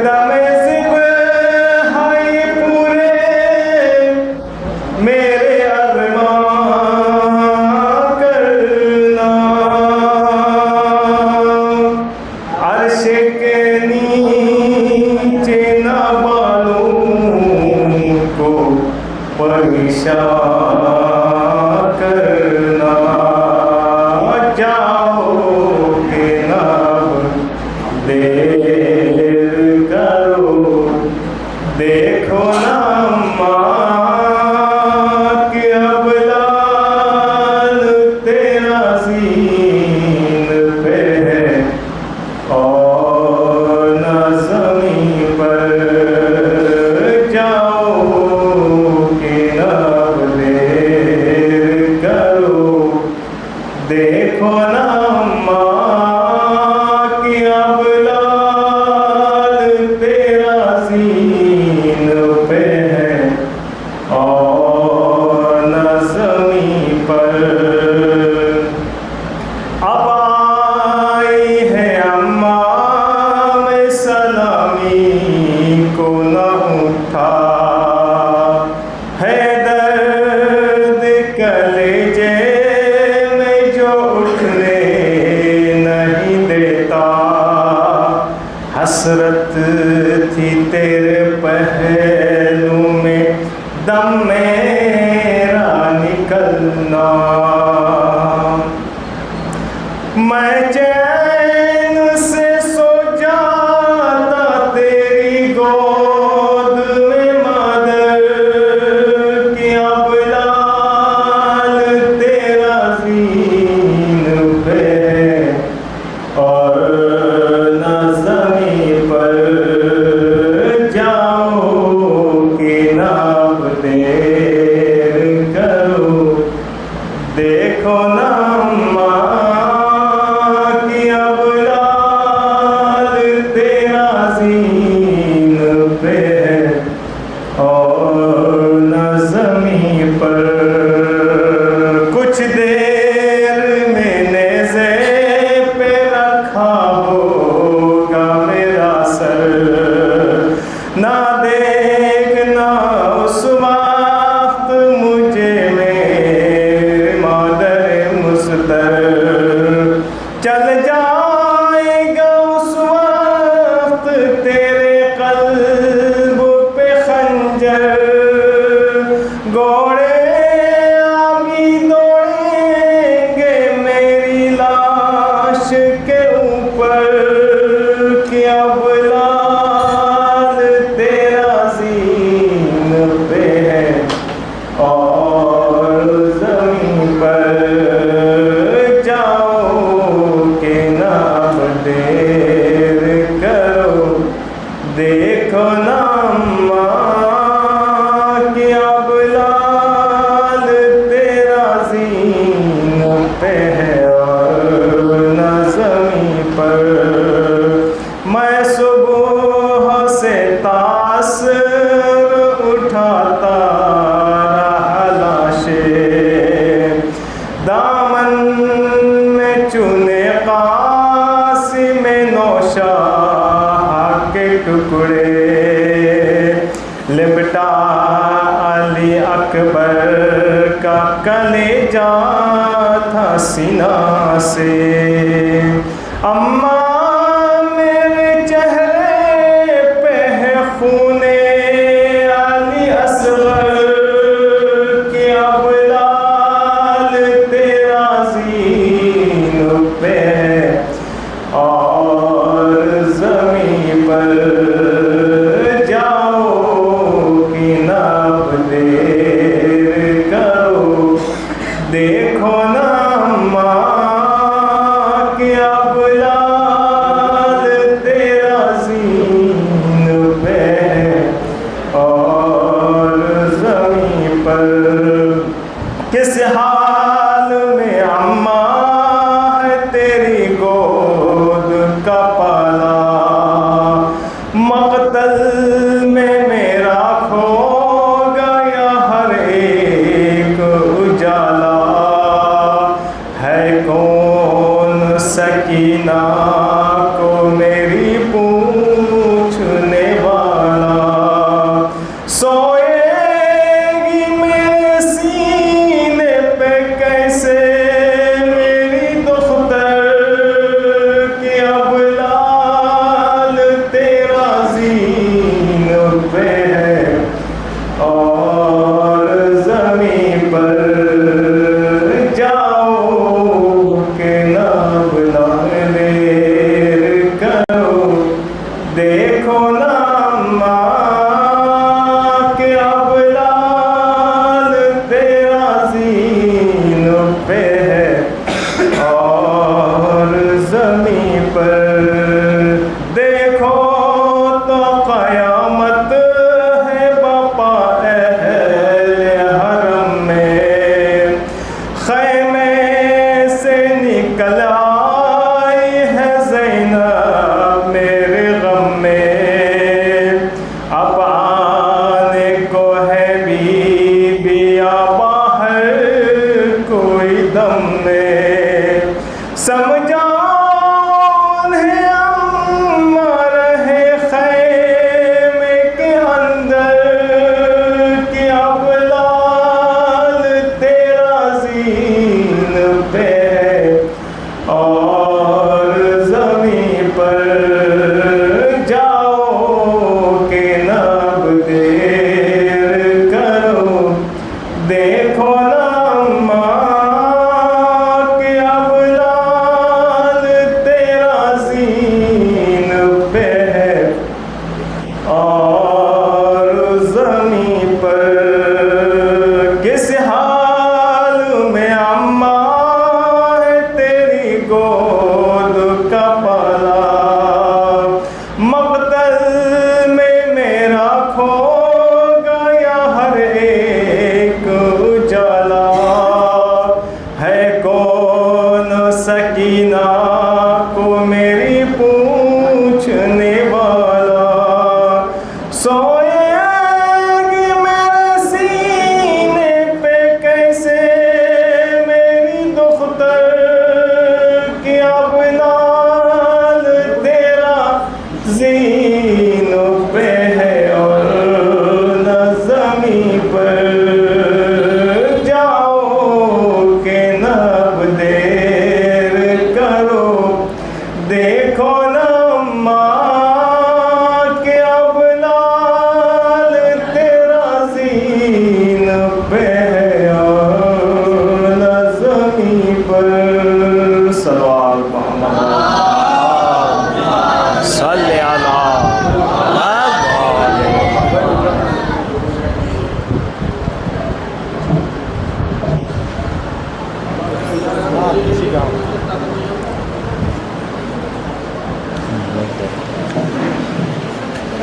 दम ज़िब हाय पूरे मेरे अरमान करना। अर्श के नीचे न बालों को परेशान करना। जाओगे ना देर करो, देखो ना माँ कि अब लाल तेरा ज़ीन पे है और न ज़मीन पर। जाओगे ना देर करो, देखो ना माँ कि अब लाल तेरा ज़ीन पे है और न ज़मीन पर। अब आई है अम्मा मैं सलामी को न उठा है दर्द कलेजे में जो उठने नहीं देता। हसरत थी तेरे पहलू में दम मेरा निकलना। मैं चैन से सो जाता तेरी गोद में मदर कि अब लाल तेरा ज़ीन पे है और न ज़मीन पर। जाओगे ना देर करो, देखो ना माँ कि अब लाल तेरा ज़ीन पे है और न ज़मीन पर। कुछ देर में नेज़े पे रखा होगा मेरा सर, ना देखना उस वक्त मुझे मेरे मादर मुस्तर। चल जाएगा उस वक्त तेरे कल्ब पे खंजर, घोड़े आगे दौड़ेंगे मेरी लाश के ऊपर कि अब लाल तेरा ज़ीन पे है और ज़मीन पर। जाओगे ना देर करो, देखो ना माँ कि अब लाल तेरा ज़ीन पे है और न ज़मीन पर। मैं सुबह से तासर उठाता रहा लाशे, दामन में चुने कासिम नौशाह के टुकड़े, लिपटा अली अकबर का कलेजा था सीना से। अम्मा मेरे चेहरे पे है खूने अली असगर कि अब लाल तेरा ज़ीन पे है और ज़मीन पर। जाओगे ना देर करो, देखो ना माँ कि अब लाल तेरा ज़ीन पे है और ज़मीन पर। किस हाल में अम्मा है तेरी गोद का पाला, मक़तल में मेरा खो गया हर एक उजाला। है कौन सकीना को मेरी पूछने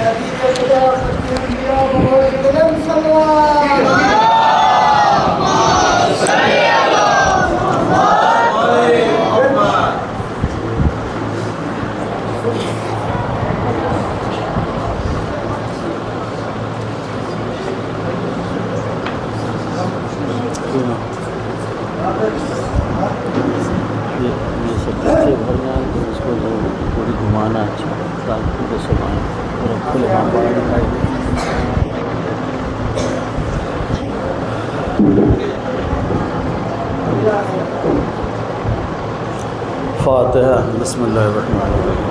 ये सब बच्चे भर जाए तो उसको पूरी घुमाना अच्छा ताकि तो सब आए पूरा खुले वहाँ बड़ा दिखाई दे। फातिहा बिस्मिल्लाहिर्रहमानिर्रहीम।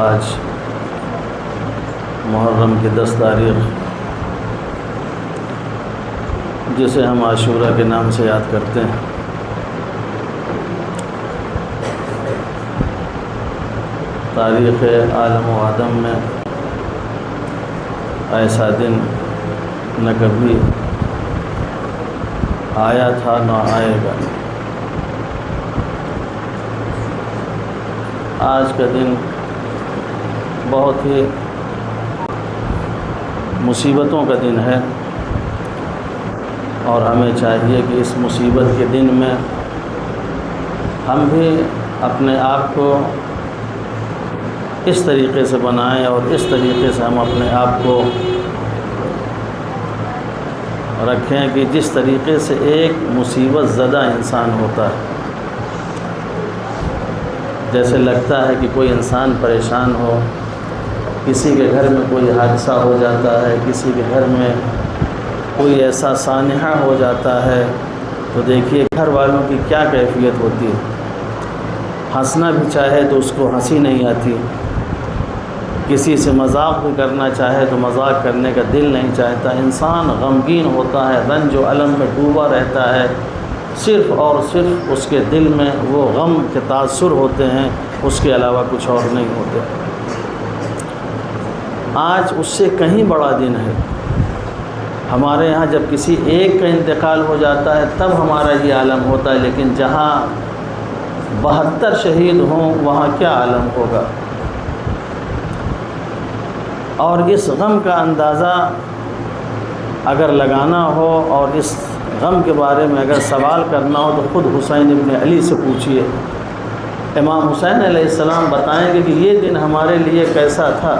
आज मुहर्रम की 10 तारीख़ जिसे हम आशूरा के नाम से याद करते हैं, तारीख़ आलम व आदम में ऐसा दिन न कभी आया था न आएगा। आज का दिन बहुत ही मुसीबतों का दिन है और हमें चाहिए कि इस मुसीबत के दिन में हम भी अपने आप को इस तरीक़े से बनाएं और इस तरीक़े से हम अपने आप को रखें कि जिस तरीक़े से एक मुसीबत ज़दा इंसान होता है, जैसे लगता है कि कोई इंसान परेशान हो, किसी के घर में कोई हादसा हो जाता है, किसी के घर में कोई ऐसा सानिहा हो जाता है, तो देखिए घर वालों की क्या कैफियत होती है। हंसना भी चाहे तो उसको हंसी नहीं आती, किसी से मजाक भी करना चाहे तो मजाक करने का दिल नहीं चाहता। इंसान गमगीन होता है, रंज व अलम में डूबा रहता है, सिर्फ़ और सिर्फ उसके दिल में वो गम के तासुर होते हैं, उसके अलावा कुछ और नहीं होते। आज उससे कहीं बड़ा दिन है। हमारे यहाँ जब किसी एक का इंतकाल हो जाता है तब हमारा ये आलम होता है, लेकिन जहाँ 72 शहीद हों वहाँ क्या आलम होगा। और इस गम का अंदाज़ा अगर लगाना हो और इस गम के बारे में अगर सवाल करना हो तो ख़ुद हुसैन इब्न अली से पूछिए। इमाम हुसैन अलैहिस्सलाम बताएंगे कि ये दिन हमारे लिए कैसा था,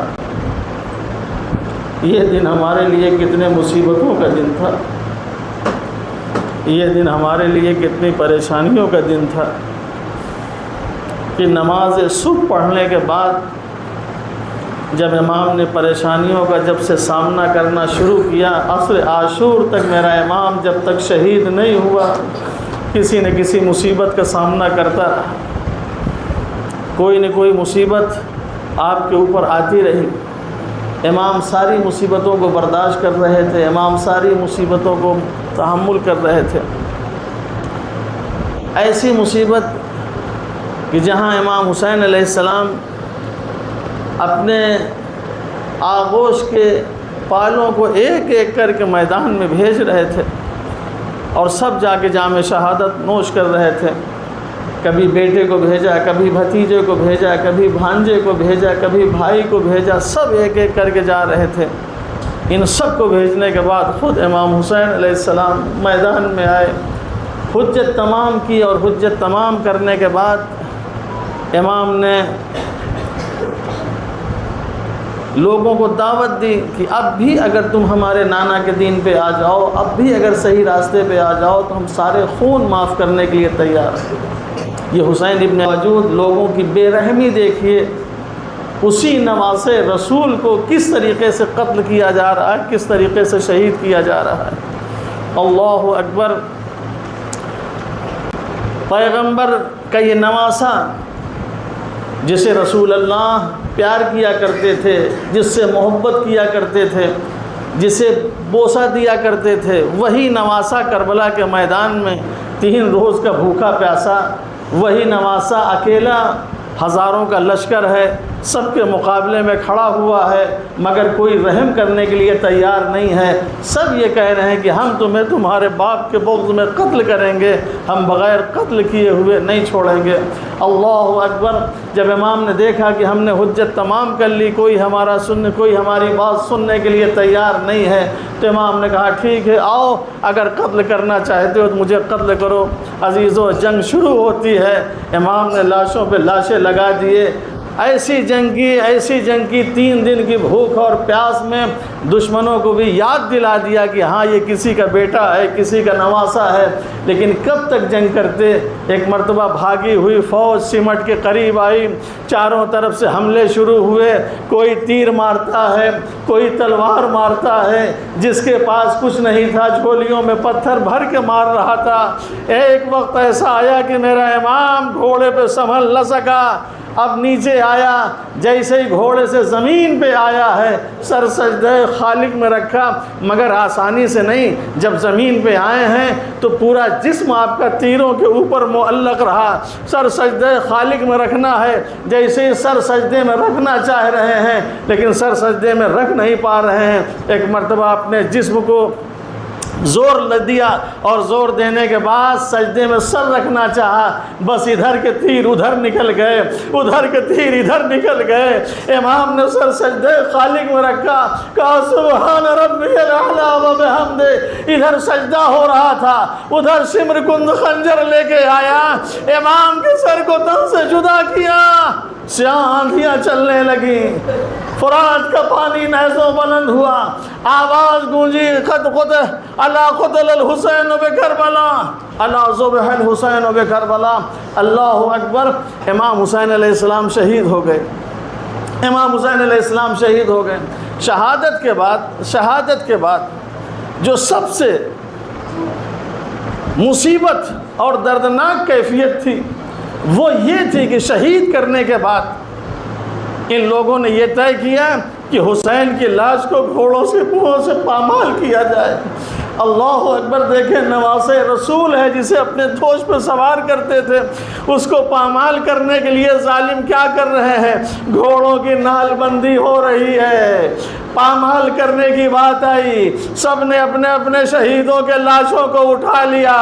ये दिन हमारे लिए कितने मुसीबतों का दिन था, ये दिन हमारे लिए कितनी परेशानियों का दिन था कि नमाज सुबह पढ़ने के बाद जब इमाम ने परेशानियों का जब से सामना करना शुरू किया, असर आशूर तक मेरा इमाम जब तक शहीद नहीं हुआ किसी न किसी मुसीबत का सामना करता रहा। कोई न कोई मुसीबत आपके ऊपर आती रही। इमाम सारी मुसीबतों को बर्दाश्त कर रहे थे, इमाम सारी मुसीबतों को तहम्मुल कर रहे थे। ऐसी मुसीबत कि जहाँ इमाम हुसैन अलैहिस्सलाम अपने आगोश के पालों को एक एक करके मैदान में भेज रहे थे और सब जाके जामे शहादत नोश कर रहे थे। कभी बेटे को भेजा, कभी भतीजे को भेजा, कभी भांजे को भेजा, कभी भाई को भेजा, सब एक एक करके जा रहे थे। इन सब को भेजने के बाद ख़ुद इमाम हुसैन अलैहिस्सलाम मैदान में आए, हुज्जत तमाम की और हुज्जत तमाम करने के बाद इमाम ने लोगों को दावत दी कि अब भी अगर तुम हमारे नाना के दीन पे आ जाओ, अब भी अगर सही रास्ते पे आ जाओ तो हम सारे खून माफ़ करने के लिए तैयार हैं। ये हुसैन इब्न वजूद लोगों की बेरहमी देखिए, उसी नवासे रसूल को किस तरीक़े से कत्ल किया जा रहा है, किस तरीक़े से शहीद किया जा रहा है। अल्लाहु अकबर। पैगंबर का ये नवासा जिसे रसूल अल्लाह प्यार किया करते थे, जिससे मोहब्बत किया करते थे, जिसे बोसा दिया करते थे, वही नवासा करबला के मैदान में 3 रोज़ का भूखा प्यासा, वही नवासा अकेला हज़ारों का लश्कर है, सबके मुकाबले में खड़ा हुआ है, मगर कोई रहम करने के लिए तैयार नहीं है। सब ये कह रहे हैं कि हम तुम्हें तुम्हारे बाप के बुग़्ज़ में कत्ल करेंगे, हम बग़ैर कत्ल किए हुए नहीं छोड़ेंगे। अल्लाहु अकबर। जब इमाम ने देखा कि हमने हुज्जत तमाम कर ली, कोई हमारी बात सुनने के लिए तैयार नहीं है, तो इमाम ने कहा ठीक है, आओ अगर कत्ल करना चाहते हो तो मुझे कत्ल करो। अज़ीज़ों, जंग शुरू होती है। इमाम ने लाशों पे लाशें लगा दिए। ऐसी जंग की 3 दिन की भूख और प्यास में दुश्मनों को भी याद दिला दिया कि हाँ ये किसी का बेटा है, किसी का नवासा है। लेकिन कब तक जंग करते। एक मरतबा भागी हुई फ़ौज सिमट के करीब आई, चारों तरफ से हमले शुरू हुए। कोई तीर मारता है, कोई तलवार मारता है, जिसके पास कुछ नहीं था झोलियों में पत्थर भर के मार रहा था। एक वक्त ऐसा आया कि मेरा इमाम घोड़े पे संभल न सका, अब नीचे आया, जैसे ही घोड़े से ज़मीन पे आया है सर सजदे खालिक में रखा, मगर आसानी से नहीं। जब ज़मीन पे आए हैं तो पूरा जिस्म आपका तीरों के ऊपर मुअल्लक़ रहा। सर सजदे खालिक में रखना है, जैसे ही सर सजदे में रखना चाह रहे हैं लेकिन सर सजदे में रख नहीं पा रहे हैं। एक मरतबा अपने जिस्म को ज़ोर ल दिया और ज़ोर देने के बाद सजदे में सर रखना चाहा, बस इधर के तीर उधर निकल गए, उधर के तीर इधर निकल गए। इमाम ने सर सजदे खालिक में रखा, कहा सुबहान रब्बियल आला व बिहम्दे। इधर सजदा हो रहा था, उधर सिमर कुंद खंजर लेके आया, इमाम के सर को तन से जुदा किया। आंधियाँ चलने लगी, फुरात का पानी नहज़ों बुलंद हुआ, आवाज़ गूंजी खत खुद अला खुदल हुसैन बे करबला, अला ज़ुबहल हुसैन बे करबला। अल्लाहु अकबर। इमाम हुसैन अलैहिस्सलाम शहीद हो गए। इमाम हुसैन अलैहिस्सलाम शहीद हो गए। शहादत के बाद जो सबसे मुसीबत और दर्दनाक कैफियत थी वो ये थी कि शहीद करने के बाद इन लोगों ने ये तय किया कि हुसैन की लाश को घोड़ों से मुँहों से पामाल किया जाए। अल्लाह अकबर। देखें, नवासे रसूल है जिसे अपने दोष पर सवार करते थे, उसको पामाल करने के लिए जालिम क्या कर रहे हैं, घोड़ों की नालबंदी हो रही है। पामाल करने की बात आई, सब ने अपने अपने शहीदों के लाशों को उठा लिया,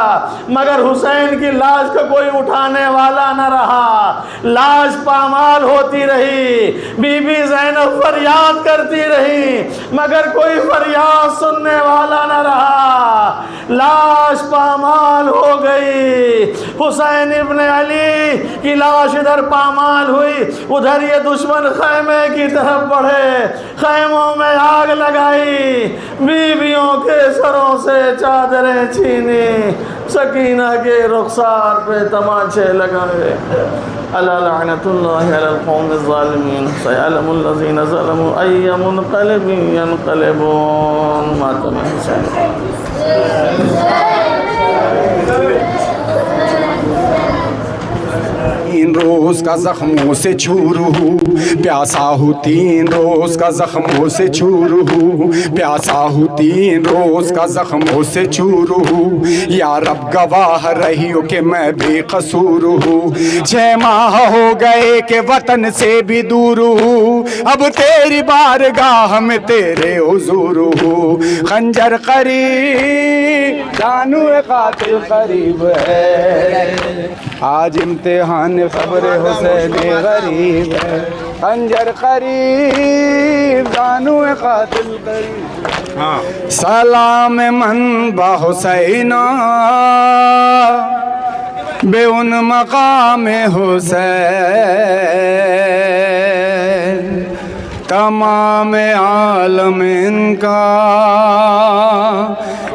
मगर हुसैन की लाश को कोई उठाने वाला न रहा। लाश पामाल होती रही, बीबी ज़ैनब फरियाद करती रही, मगर कोई फरियाद सुनने वाला न रहा। लाश पामाल हो गई। हुसैन इब्न अली की लाश इधर पामाल हुई, उधर ये दुश्मन खैमे की तरफ बढ़े, खैमों में आग लगाई, बीवियों के सरों से चादरें छीनी, सकीना के रुखसार पे तमाचे लगाए। अला लअनतुल्लाहि अलल कौमिज़ ज़ालिमीन सयअलमुल लज़ीना ज़लमू अय्य मुनक़लिबिन यनक़लिबून। मातम हुसैन। तीन रोज का जख्मों से चूर हूँ, प्यासा हूँ 3 रोज का जख्मों से चूर हूँ, प्यासा हूँ 3 रोज का जख्मों से चूर हूँ। या रब गवाह रही हो कि मैं बेकसूर हूँ। 6 माह हो गए कि वतन से भी दूर हूँ, अब तेरी बारगाह में तेरे हुजूर हूँ। खंजर करीब जानू कातिल करीब है, आज इम्तिहान खबरे हुसैन गरीब है। खंजर करीब जानू कातिल करीब। सलाम मन बा हुसैना बे उन मकाम हुसैन, तमाम आलम इनका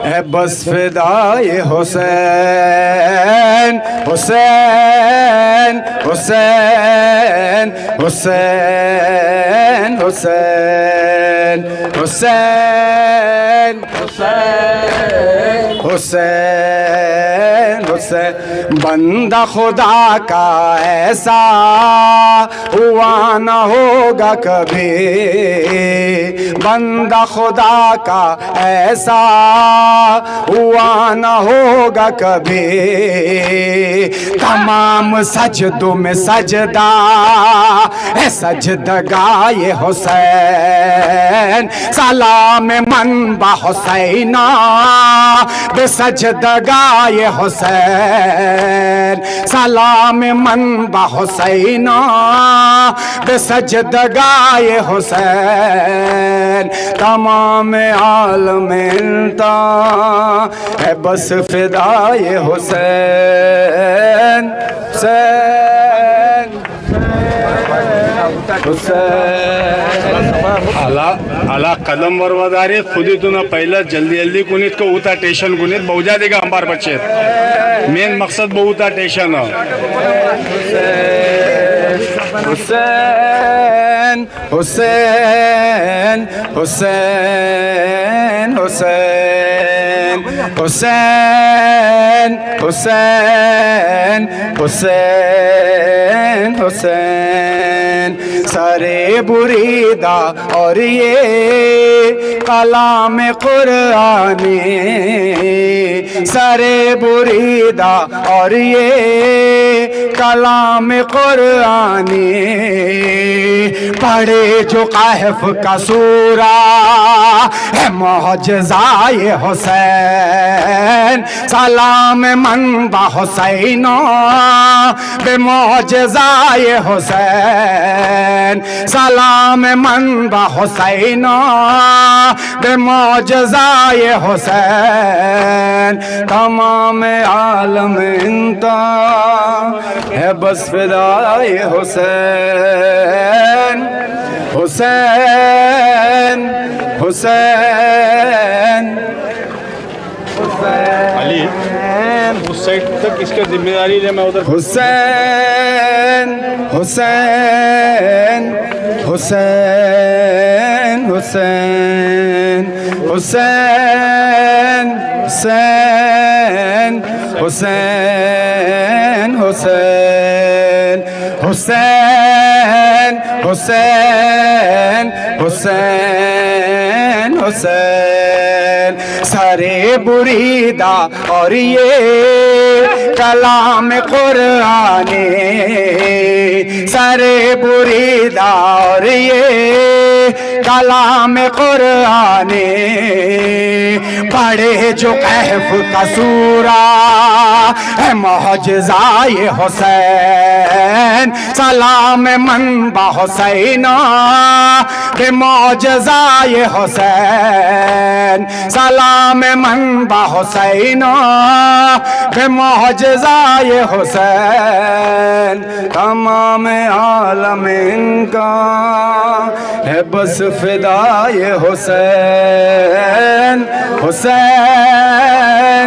है बस फिदाए हुसैन। हुसैन हुसैन हुसैन हुसैन हुसैन हुसैन हुसैन हुसैन। बंदा खुदा का ऐसा हुआ न होगा कभी, बंदा खुदा का ऐसा हुआ न होगा कभी। तमाम सजदों में सजदा है सजदगाए हुसैन, सलाम मन बा हुसैना बे सजदगाए हुसैन, सलाम मन बा हुसैना बे सजदगाए हुसैन। तमाम आलम इंता है बस फिदाए हुसैन। हुसैन हुसैन आला कदम बरवदारी खुदी तुना पहला जल्दी जल्दी कुनीत को उता टेशन कुनीत बहुजा देगा हमार बच्चे मेन मकसद बहुता टेशन हुसैन हुसैन हुसैन हुसैन हुसैन हुसैन हुसैन हुसैन। सरे बुरीदा और ये कलाम कुरानी, सरे बुरीदा और ये कलाम कुरानी। पढ़े जो कहफ का सूरा है मौजज़ाए हुसैन, सलाम मन बा हुसैना बे मौजज़ाए हुसैन, सलाम मन बा हुसैना बे मौजज़ाए हुसैन। तमाम आलम इंता है बस फिदाए हुसैन। हुसैन हुसैन अली उस साइड तक इसकी जिम्मेदारी ले मैं उधर। हुसैन हुसैन हुसैन हुसैन हुसैन हुसैन हुसैन हुसैन हुसैन हुसैन हुसैन हुसैन। सरे बुरीदा और ये कलाम कुरानी, सरे बुरीदा और ये कलाम कुरानी। पढ़े जो कहफ का सूरा है मौजज़ाए हुसैन, सलाम मन बा हुसैना बे मौजज़ाए हुसैन, सलाम मन बा हुसैना बे मौजज़ाए हुसैन। तमाम आलम इनका है बस फिदाए हुसैन। हुसैन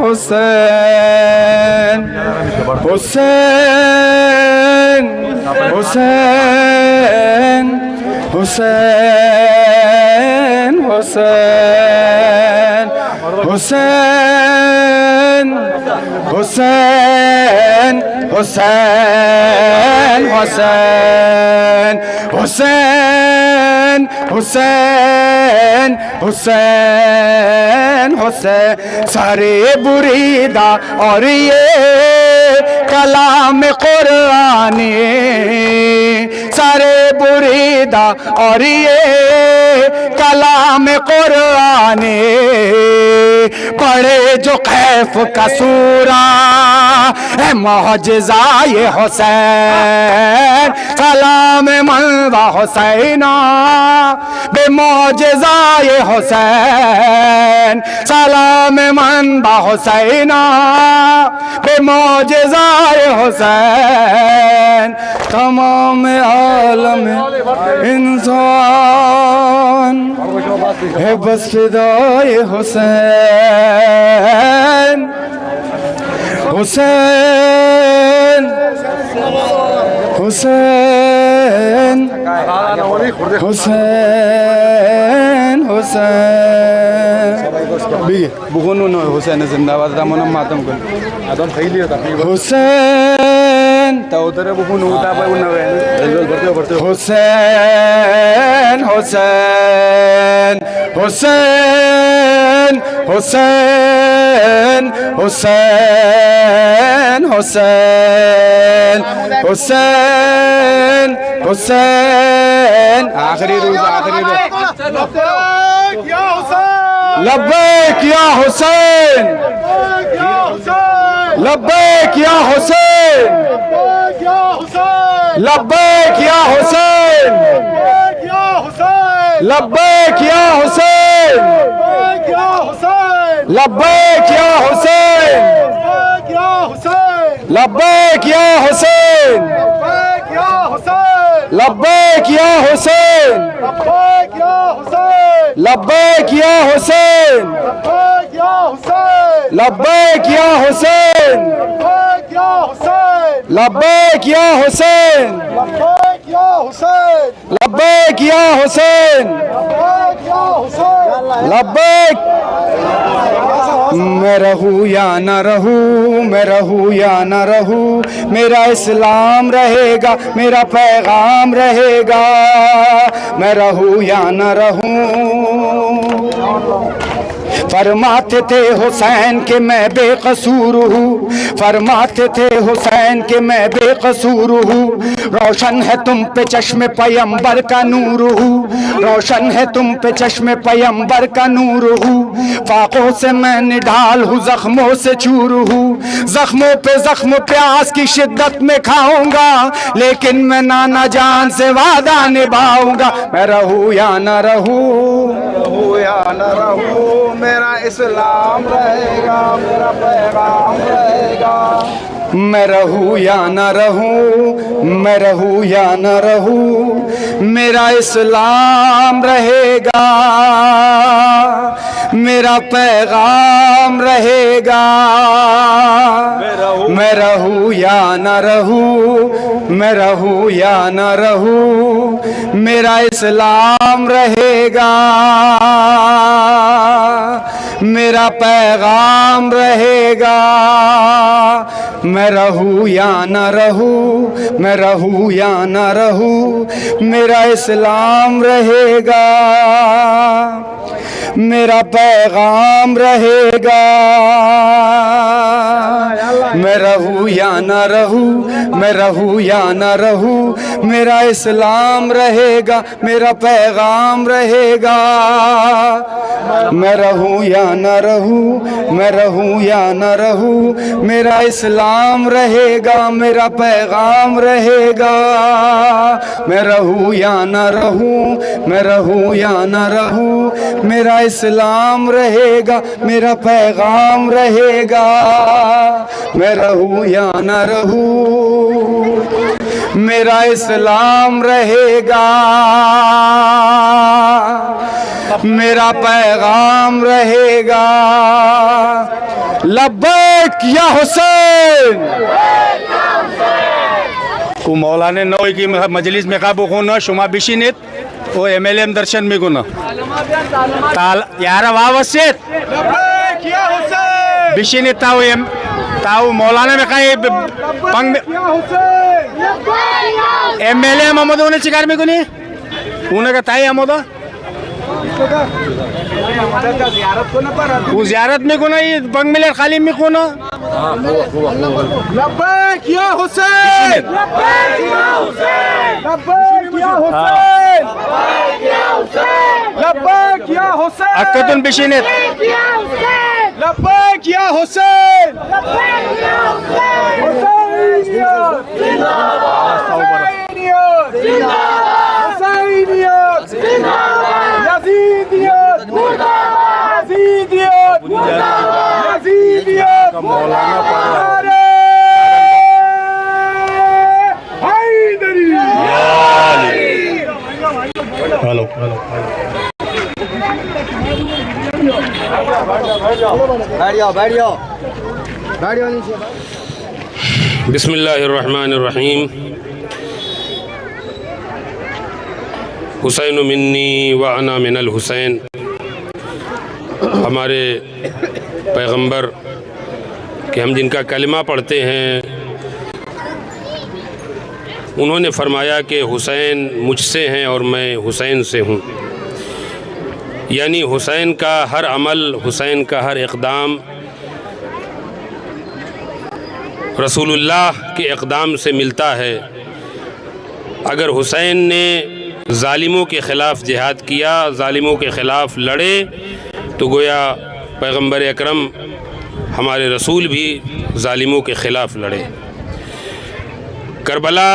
हुसैन हुसैन हुसैन हुसैन हुसैन हुसैन हुसैन हुसैन हुसैन हुसैन हुसैन हुसैन हुसैन सारे बुरीदा और ये कलाम कुरानी सारे बुरीदा और ये कलाम कुरानी पढ़े जो कैफ का सूरा है मौजज़ा ये हुसैन सलाम मनवा हुसैना बे मौजज़ा ये हुसैन सलाम मनवा हुसैना बे मौजज़ा ये हुसैन तमाम आलम इंसान है बस फिदाए हुसैन हुसैन हुसैन हुसैन हुसैन बुगुन हुसैन जिंदाबाद दामन मातम कर आदम खैली हुसैन तो उधर बुगुन उठा पे हुसैन हुसैन हुसैन हुसैन हुसैन हुसैन हुसैन हुसैन आखिरी रोज लब्बैक या हुसैन लब्बैक या हुसैन लब्बैक या हुसैन लब्बैक या हुसैन लब्बैक या हुसैन लब्बैक या हुसैन लब्बैक या हुसैन लब्बैक या हुसैन लब्बैक या हुसैन लब्बैक या हुसैन लब्बैक या हुसैन लब्बैक मैं रहूं या न रहूं मैं रहूं या न रहूं मेरा इस्लाम रहेगा मेरा पैगाम रहेगा मैं रहूं या न रहूं फरमाते थे हुसैन के मैं बेकसूर हूँ फरमाते थे हुसैन के मैं बेकसूर हूँ रोशन है तुम पे चश्मे पैगंबर का नूर हूँ रोशन है तुम पे चश्मे पैगंबर का नूर हूँ फाकों से मैं निढाल हूँ जख्मों से चूर हूँ जख्मों पे जख्म प्यास की शिद्दत में खाऊंगा लेकिन मैं नाना जान से वादा निभाऊंगा मैं रहूं या न रहूं मेरा इस्लाम रहेगा मेरा पैगाम रहेगा मैं रहूं या न रहूं मैं रहूं या न रहूं मेरा इस्लाम रहेगा मेरा पैगाम रहेगा मैं रहूं या न रहूं मैं रहूं या न रहूं मेरा इस्लाम रहेगा मेरा पैगाम रहेगा मैं रहूं या न रहूं मैं रहूं या न रहूं मेरा इस्लाम रहेगा मेरा पैगाम रहेगा मैं रहूं या न रहूं मैं रहूं या न रहूं मेरा इस्लाम रहेगा मेरा पैगाम रहेगा मैं रहूं या न रहूं मैं रहूं या न रहूं मेरा इस्लाम रहेगा मेरा पैगाम रहेगा मैं रहूं या न रहूं मैं रहूं या न रहूं मेरा इस्लाम रहेगा मेरा पैगाम रहेगा मैं रहूं या न रहूं मेरा इस्लाम रहेगा मेरा पैगाम रहेगा लब्बैक या हुसैन। को मौलाने नौ की मजलिस में काबू को न शुमा बिशिनित ओ MLM दर्शन में को न ताल यार वावसित लब्बैक या हुसैन। बिशिनित ताऊ मौलाना में काई पंग या हुसैन। MLM अमोद उन्हें शिकार में को नहीं उन्हें का ताई अमोद वो ज़ियारत में को ना ये बंग मिले खाली में को ना लब्बैक या हुसैन। लब्बैक या हुसैन। लब्बैक या हुसैन। लब्बैक या हुसैन। अक्कतुन बिशिनित लब्बैक या हुसैन। हेलो बिस्मिल्लाहिर्रहमानिर्रहीम। हुसैन मिन्नी व अना मिनल हुसैन। हमारे पैगंबर कि हम जिनका कलिमा पढ़ते हैं उन्होंने फरमाया कि हुसैन मुझसे हैं और मैं हुसैन से हूँ। यानी हुसैन का हर अमल, हुसैन का हर इक़दाम रसूलुल्लाह के इक़दाम से मिलता है। अगर हुसैन ने ज़ालिमों के ख़िलाफ़ जिहाद किया, ज़ालिमों के ख़िलाफ़ लड़े, तो गोया पैगंबर अकरम हमारे रसूल भी ज़ालिमों के ख़िलाफ़ लड़े। करबला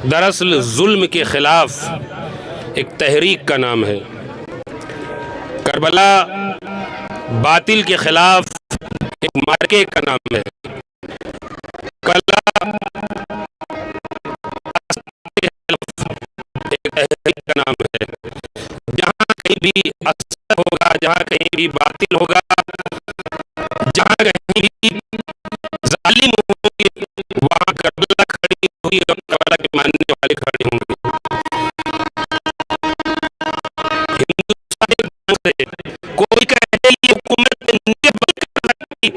दरअसल जुल्म के ख़िलाफ़ एक तहरीक का नाम है। करबला बातिल के ख़िलाफ़ एक मार्के का नाम है। करबला एक तहरीक का नाम है। जहाँ कहीं भी असर होगा, जहाँ कहीं भी बातिल होगा, जहाँ कहीं भी जालिम होंगे, वहाँ करबला खड़ी हुई और करबला के मानने वाले खड़े होंगे। हिंदुस्तान से कोई कहे ये हुकूमत नहीं कर सकती,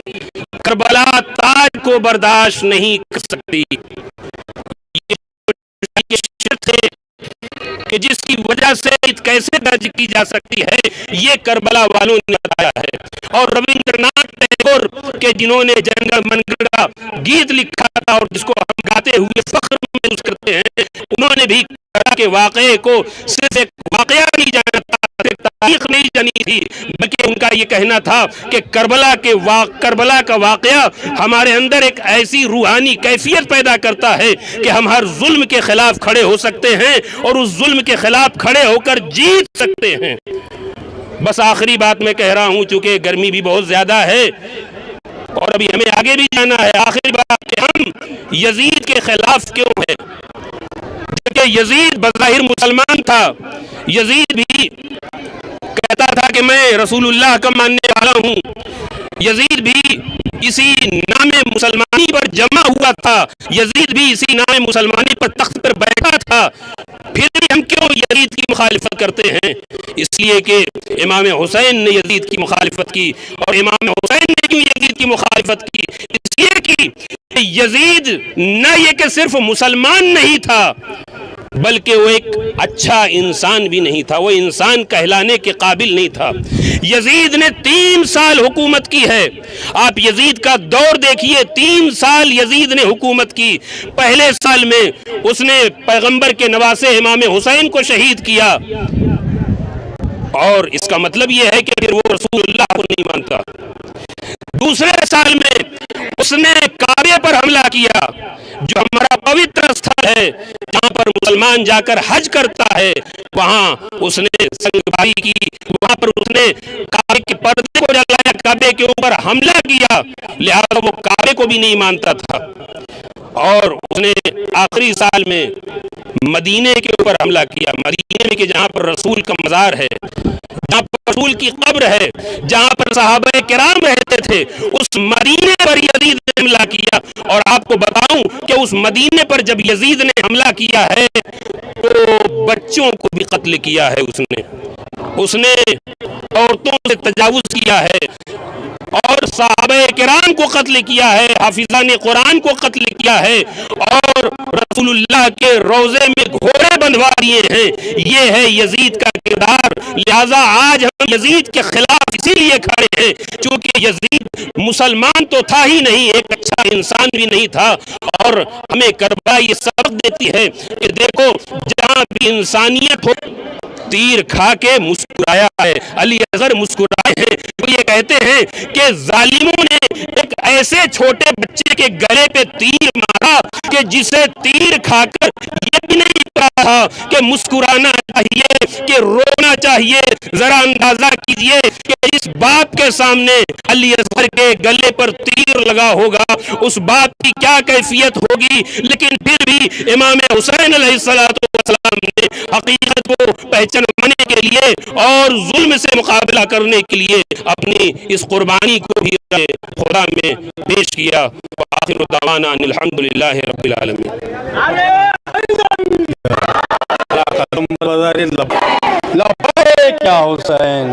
करबला ताज को बर्दाश्त नहीं कर सकती। ये शिर्क है कि जिसकी वजह से कैसे दर्ज की जा सकती है, ये करबला वालों ने बताया है। और रविंद्रनाथ टैगोर के जिन्होंने जनगण मनगढ़ का गीत लिखा था और जिसको हम गाते हुए फख्र महसूस करते हैं, उन्होंने भी करबला के वाक़े को सिर्फ एक वाक़या नहीं जाना था, सिर्फ तारीख नहीं जानी थी, बल्कि उनका ये कहना था कि करबला का वाक़या हमारे अंदर एक ऐसी रूहानी कैफियत पैदा करता है कि हम हर जुल्म के खिलाफ खड़े हो सकते हैं और उस जुल्म के खिलाफ खड़े होकर जीत सकते हैं। बस आखिरी बात मैं कह रहा हूं, चूंकि गर्मी भी बहुत ज्यादा है और अभी हमें आगे भी जाना है। आखिरी बात कि हम यजीद के खिलाफ क्यों हैं? क्योंकि यजीद बज़ाहिर मुसलमान था, यजीद भी कहता था कि मैं रसूलुल्लाह का मानने वाला हूँ। यजीद भी इसी नामे मुसलमानी पर जमा हुआ था, यजीद भी इसी नामे मुसलमानी पर तख्त पर बैठा था। फिर भी हम क्यों यजीद की मुखालिफत करते हैं? इसलिए कि इमाम हुसैन ने यजीद की मुखालिफत की। और इमाम हुसैन ने क्यों यजीद की मुखालिफत की? इसलिए कि यजीद न ये कि सिर्फ मुसलमान नहीं था, बल्कि वो एक अच्छा इंसान भी नहीं था, वो इंसान कहलाने के काबिल नहीं था। यजीद ने 3 साल हुकूमत की है। आप यजीद का दौर देखिए, 3 साल यजीद ने हुकूमत की। पहले साल में उसने पैगंबर के नवासे इमाम हुसैन को शहीद किया, और इसका मतलब यह है कि फिर वो रसूलुल्लाह को नहीं मानता। दूसरे साल में उसने काबे पर हमला किया, जो हमारा पवित्र स्थल है, जहाँ पर मुसलमान जाकर हज करता है, वहाँ उसने संगभाई की, वहाँ पर उसने काबे के पर्दे को जलाया, काबे के ऊपर हमला किया, लिहाजा वो काबे को भी नहीं मानता था। और उसने आखिरी साल में मदीने के ऊपर हमला किया, मदीने में कि जहाँ पर रसूल का मज़ार है, जहाँ पर रसूल की कब्र है, जहाँ पर पर सहाबा किराम रहते थे, उस मदीने पर यजीद ने हमला किया। और आपको बताऊं कि उस मदीने पर जब यजीद ने हमला किया है तो बच्चों को भी कत्ल किया है, उसने औरतों से तजावुज किया है और सहाबा किराम को कत्ल किया है, हाफिजाने कुरान को कत्ल किया है और रसूलुल्लाह के रोजे में घोड़े बंधवा दिए हैं। ये है यजीद का किरदार। लिहाजा आज हम यजीद के खिलाफ इसीलिए खड़े हैं क्योंकि यजीद मुसलमान तो था ही नहीं, एक अच्छा इंसान भी नहीं था। और हमें करबला ये सबक देती है कि देखो, जहां भी इंसानियत हो, तीर खा के मुस्कुराया है। अली असगर मुस्कुराए हैं तो ये कहते हैं कि जालिमों ने एक ऐसे छोटे बच्चे के गले पे तीर मारा कि जिसे तीर खाकर ये भी नहीं पता था कि मुस्कुराना चाहिए कि रोना चाहिए। जरा अंदाजा कीजिए कि इस बाप के सामने अली असगर के गले पर तीर लगा होगा, उस बाप की क्या कैफियत होगी। लेकिन फिर भी इमाम हुसैन अलैहिस्सलाम ने हकीकत को पहचानने के लिए और जुल्म से मुकाबला करने के लिए अपनी इस कुर्बानी को भी खुदा में पेश किया। आखिर दवाना अल्हम्दुलिल्लाहि रब्बिल आलमीन। क्या हुसैन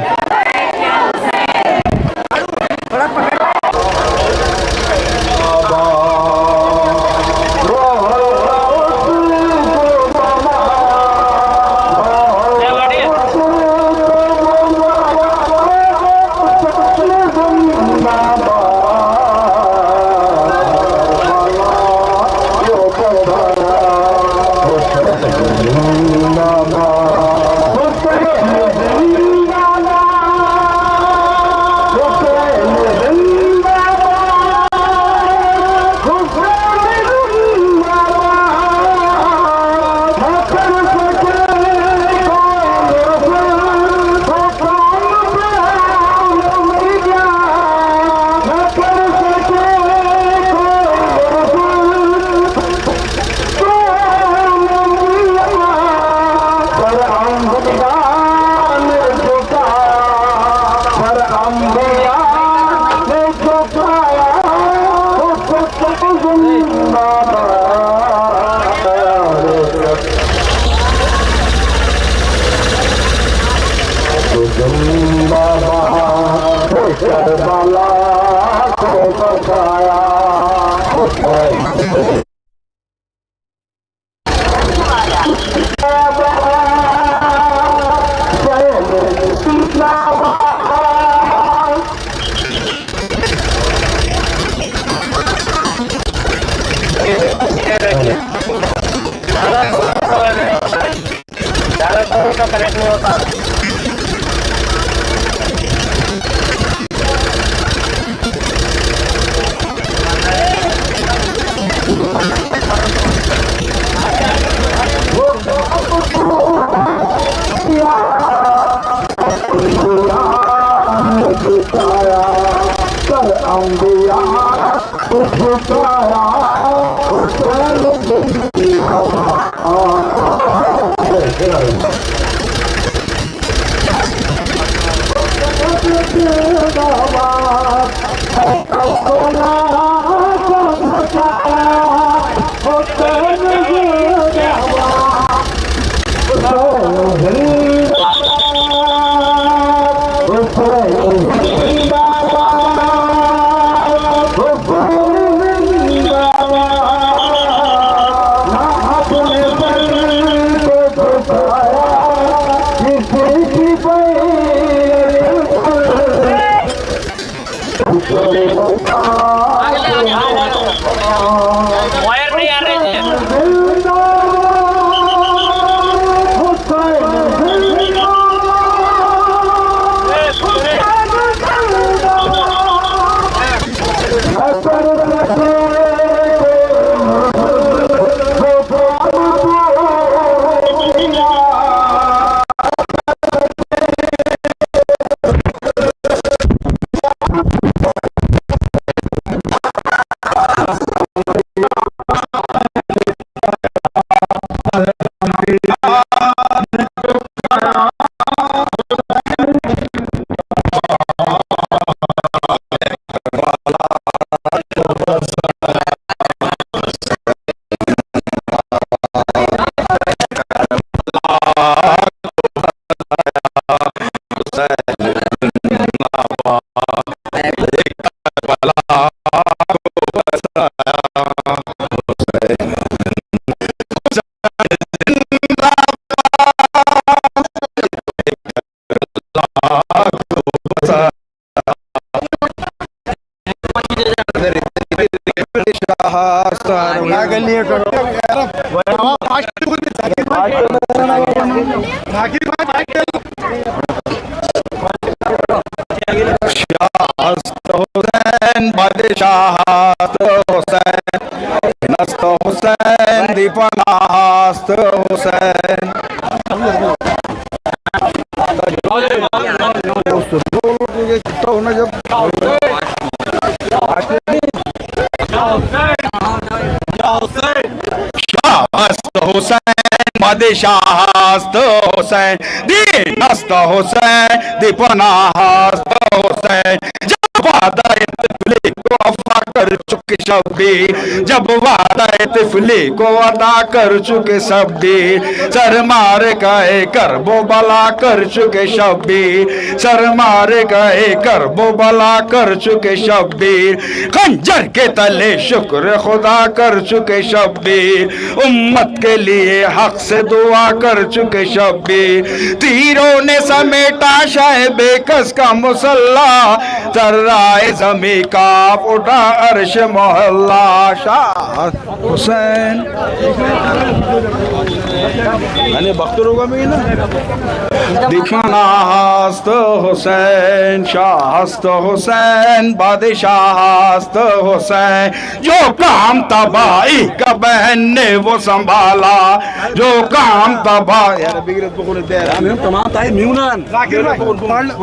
हुसैन बादशाहस्त हुसैन नस्त हुसैन दीपनाहस्त हुसैन शाहस्त हुसैन बादशाहस्त हुसैन दीनस्त हुसैन दीपनाहस्त हुसैन जब वादा तिफली को अदा कर चुके शब्बीर जब वादा तिफली को अदा कर चुके शब्बीर सर मार गए कर वो बला कर चुके शब्बीर सर मार गए कर वो बला कर चुके शब्बीर खंजर के तले शुक्र खुदा कर चुके शब्बीर उम्मत के लिए हक से दुआ कर चुके शब्बीर तीरों ने समेटा शाह बेकस का मुसल्ला तर्राए जमी का उठा अर्श मोहल्ला शाह हुसैन दीवाना हस्त हुसैन शाहस्त हुसैन बादशाहस्त हुसैन जो काम तबाही का बहन ने वो संभाला जो काम तबाही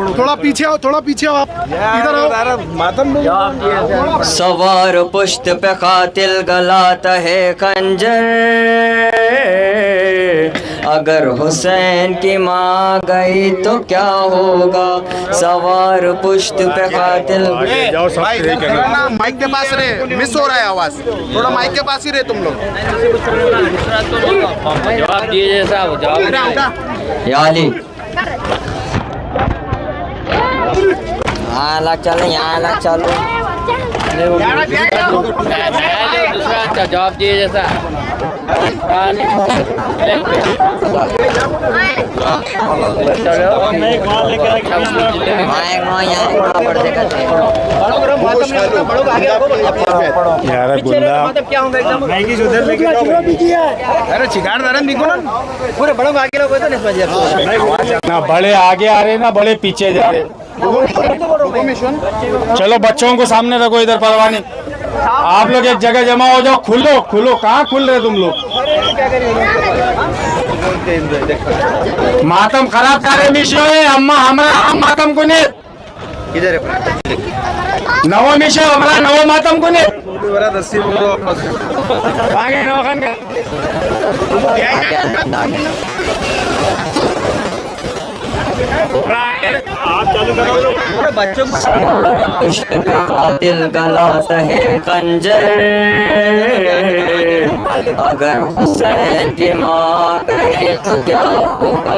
थोड़ा पीछे आओ आप इधर आओ सवार पुश्त पे कातिल गलाता है खंजर अगर हुसैन की माँ गई तो क्या होगा सवार पुश्त पे कातिल माइक के पास रहे मिस हो रहा है आवाज थोड़ा माइक के पास ही रहे तुम लोग जवाब दीजिए साहब जवाब याली यहाँ लग चलो दूसरा जवाब दिए जैसा यार गुंडा अरे चिगाड़ दरन देखो ना पूरे बड़ों आगे लोग तो नहीं समझ ना बड़े आगे आ रहे ना बड़े पीछे जा रहे चलो बच्चों को सामने रखो इधर परवानी आप लोग एक जगह जमा हो जाओ खुलो कहाँ खुल रहे तुम लोग मातम खराब करे मिश्र है अम्मा हमारा मातम को नहीं नवो मिश्र हमारा नवो मातम को नहीं आगे नवखन का दिल गलाता है खंजर अगर हुसैन की माँ कहे तो क्या होगा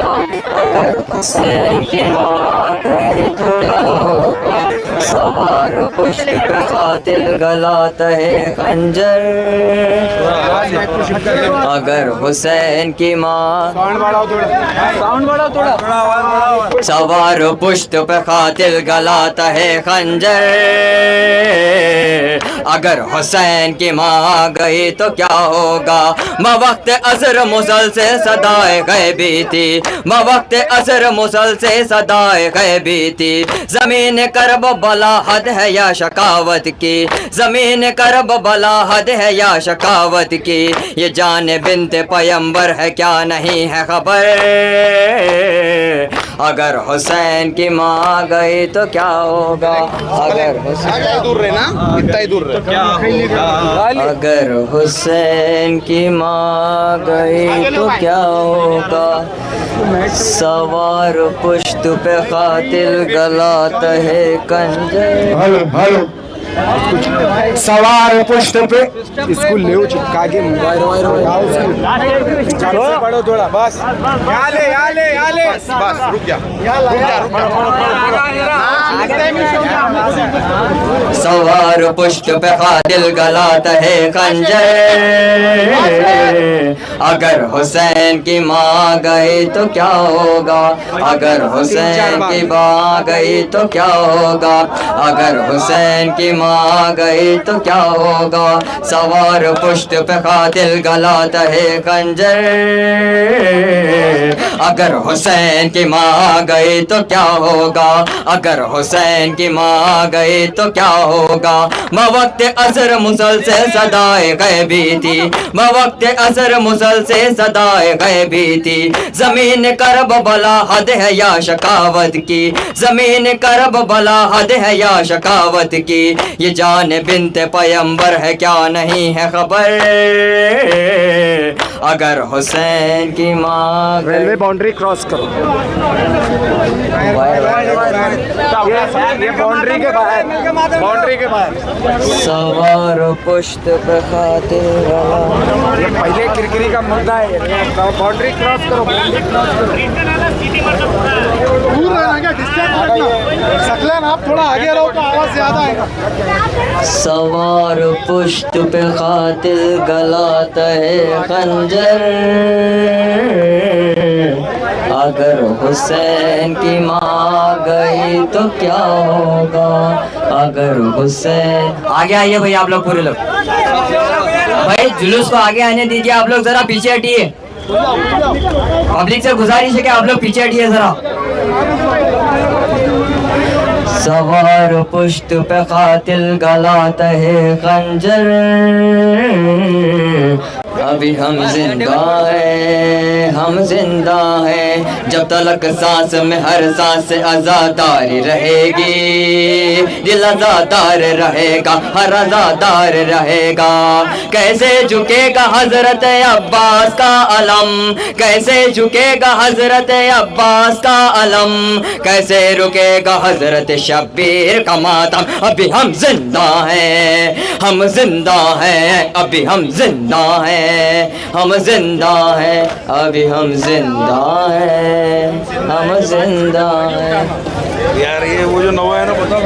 अगर हुसैन की माँ कहे तो क्या होगा सवार पुश्त पे कातिल गलाता है खंजर अगर हुसैन की माँ सवार पुश्त पे कातिल गलाता है खंजर अगर हुसैन की माँ गई तो क्या होगा मवक्त असर मुसल से सदाए गैबी थी मवक्त असर मुसल से सदाए गैबी थी जमीन करब बला हद है या शकावत की जमीन करब बला हद है या शकावत की ये जान बिनते पैगंबर है क्या नहीं है खबर अगर हुसैन की माँ गई तो क्या होगा अगर दूर रहे ना इतना ही दूर रहे अगर हुसैन की माँ गई तो क्या होगा सवार पुश्त पे कातिल गलाता है खंजर हेलो सवार पुष्ट पे इसको ले चिपका के पढ़ो थोड़ा बस यहाँ ले बस रुक जा सवार पुष्ट पे कातिल गलाता है खंजर, अगर हुसैन की माँ गई तो क्या होगा, अगर हुसैन की माँ गई तो क्या होगा, अगर हुसैन की माँ गई तो क्या होगा। सवार पुष्ट पे कातिल गलाता है खंजर, अगर हुसैन की माँ गई तो क्या होगा, अगर हुसैन की माँ गई तो क्या होगा। वक्त असर मुसल से सदाए गैबी थी, वक्त असर मुसल से सदाए गैबी थी। जमीन करब बला हद है या शकावत की, जमीन करब बला हद है या शकावत की। ये जान बिनते पैगंबर है क्या नहीं है खबर, अगर हुसैन की माँ। रेलवे बाउंड्री क्रॉस करो, ये बाउंड्री के बाहर, बाउंड्री के बाहर। सवार पुष्ट पे खातिर ये पहले किरकिरी का मुद्दा है, बाउंड्री क्रॉस करो, बाउंड्री क्रॉस करो। सकलन आप थोड़ा आगे रहो तो आवाज ज्यादा आएगा। सवार पुष्ट पे खातिर गलाता है खंजर, अगर हुसैन की माँ गई तो क्या होगा, अगर हुसैन। आगे आइए भाई आप लोग, पूरे लोग भाई जुलूस को आगे आने दीजिए। आप लोग जरा पीछे हटिए, पब्लिक से गुजारिश है कि आप लोग पीछे हटिए जरा। सवार पुष्ट पे कातिल गलाता है खंजर, अभी हम जिंदा है, हम जिंदा है। जब तलक सांस में हर सांस आजादारी रहेगी, दिल आजादार रहेगा, हर आजादार रहेगा। कैसे झुकेगा हजरत अब्बास का अलम, कैसे झुकेगा हजरत अब्बास का अलम, कैसे रुकेगा हजरत शब्बीर का मातम। अभी हम जिंदा हैं, हम जिंदा हैं, अभी हम जिंदा हैं, हम जिंदा हैं, अभी हम जिंदा हैं, हम जिंदा हैं। यार ये वो जो नवा है ना पता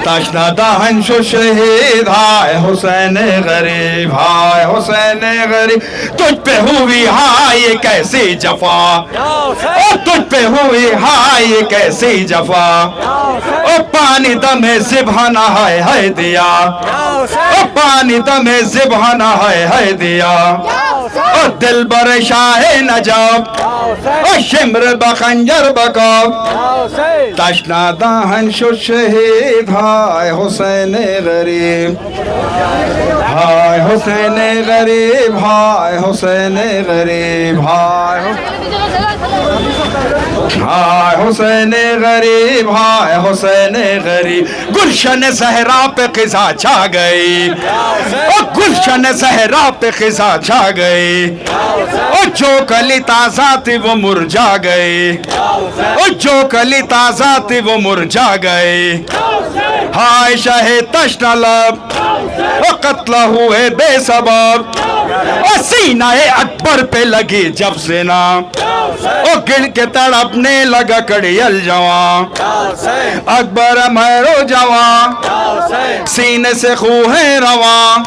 तशनादा हंशो शहीद हाय हुसैन गरीब, हाय हुसैन गरीब। तुझ पे हुई हाय ये कैसी जफा, ओ तुझ पे हुई हाय ये कैसी जफा। ओ पानी दमे ज़िबहाना है दिया, ओ पानी दमे ज़िबहाना है दिया। ओ दिल बर शाह नजब, ओ शिमर बखंजर बकब। तशनादा हंशो शहीद हाय हुसैन गरीब, हाय हुसैन गरीब, हाय हुसैन गरीब, हाय हुसैन गरीब, हाय हुसैन गरीब। गुलशन सहरा पे खिजा छा गई, ओ गुलशन सहरा पे खिजा छा गई। ओ जो कली ताजा थी वो मुरझा गई, ओ जो कली ताजा थी वो मुरझा गई। हाय शाहे तशनलब, ओ कत्ल हुए बेसबब। ओ सीनाए अकबर पे लगी जब सेना, ओ गिर के तड़पने लगा कड़ियल जवां। अकबर मरो जवां, सीने से खूहे रवां।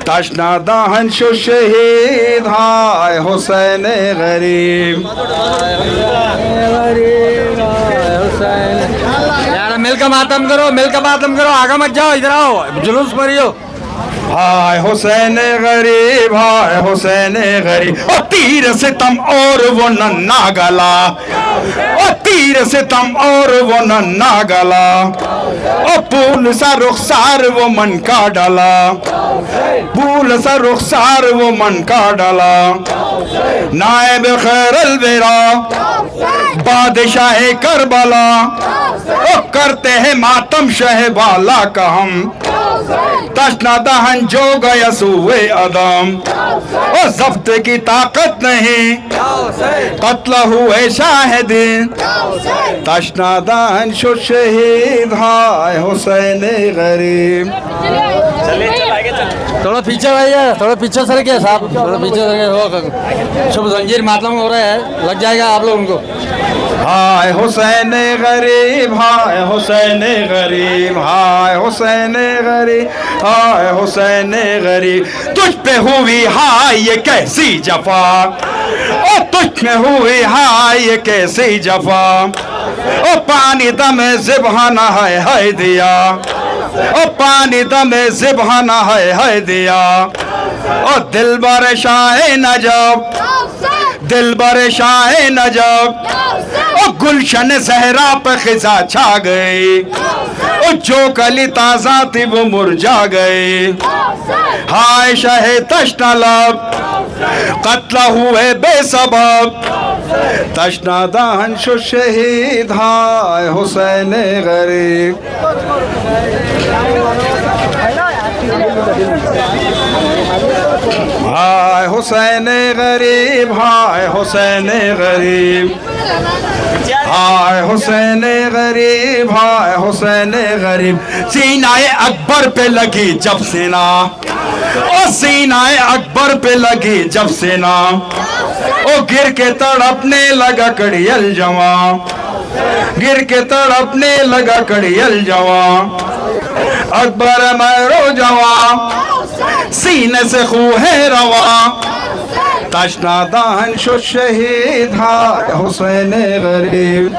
तशनादा हंशो शहीद हाय हुसैन गरीब। यार मिलकर मातम करो, मिलकर मातम करो, आगे मत जाओ, इधर आओ, जुलूस मरियो। हाय हुसैन गरीब, हाय हुसैन गरीब। ओ तीर सितम और वो नन्ना गला, ओ तीर सितम और वो नन्ना गला। ओ फूल सा रुखसार वो मन का डाला, फूल सा रुखसार वो मन का डाला। नायब खैरल बेरा, बादशाह करबला ओ करते हैं मातम शह वाला का हम तशना दहन जो गया सुए अदम ओ जब्त की ताकत नहीं कत्ल हुए शाहिदीन तशना दहन शो शहीद हाय हुसैन गरीब। थोड़ा पीछे आइए, थोड़ा पीछे सर के साहब, थोड़ा पीछे सर हो। शुभ जंजीर मातम हो रहा है, लग जाएगा आप लोग उनको। हाय हुसैन गरीब हाय हुसैन गरीब हाय हुसैन गरीब हाय हुसैन गरीब। तुझ पे हुई हाय ये कैसी जफा ओ तुझ में हुई हाय ये कैसी जफा ओ पानी दम ज़िबहाना है दिया ओ पानी दम ज़िबहाना है दिया ओ दिल बर शाह नजब दिल बर शाह नजब ओ गुलशन सहरा पे खिजा छा गई ओ जो कली ताजा थी वो मुरझा गई। हाय शाह तशना लब कत्ल हुए बेसबब तशना दहन शो शहीद हाय हुसैन गरीब। हाय हुसैन गरीब हाय हुसैन गरीब हाय हुसैन गरीब हाय हुसैन गरीब। सीनाए अकबर पे लगी जब सेना ओ सीनाए अकबर पे लगी जब सेना ओ गिर के तड़पने लगा कड़ियल जवा गिर के तड़पने लगा कड़ियल जवा अकबर मैरो जवा सीने से खूहे रवा तशना दहन शो शहीद हाय हुसैन गरीब।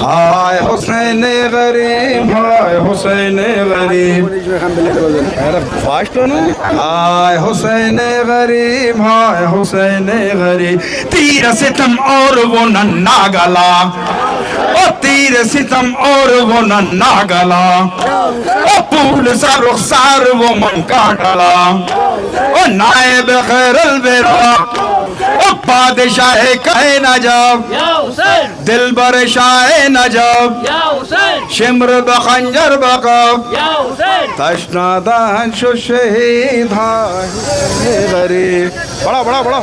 हाय हुसैन गरीब हाय हुसैन गरीब फास्ट हो ना। हाय हुसैन गरीब हाय हुसैन गरीब। तीर सितम और वो नन्ना गला ओ तीर सितम और वो नन्ना गला ओ फूल सा रुखसार वो मन का डला ओ नायब खैरल बेरा ओ बादशाह कहे नजब दिल बर शाह नजब शिमर बखंजर बकब तशना दहन शो शहीद हाय गरीब। बड़ा बड़ा बड़ा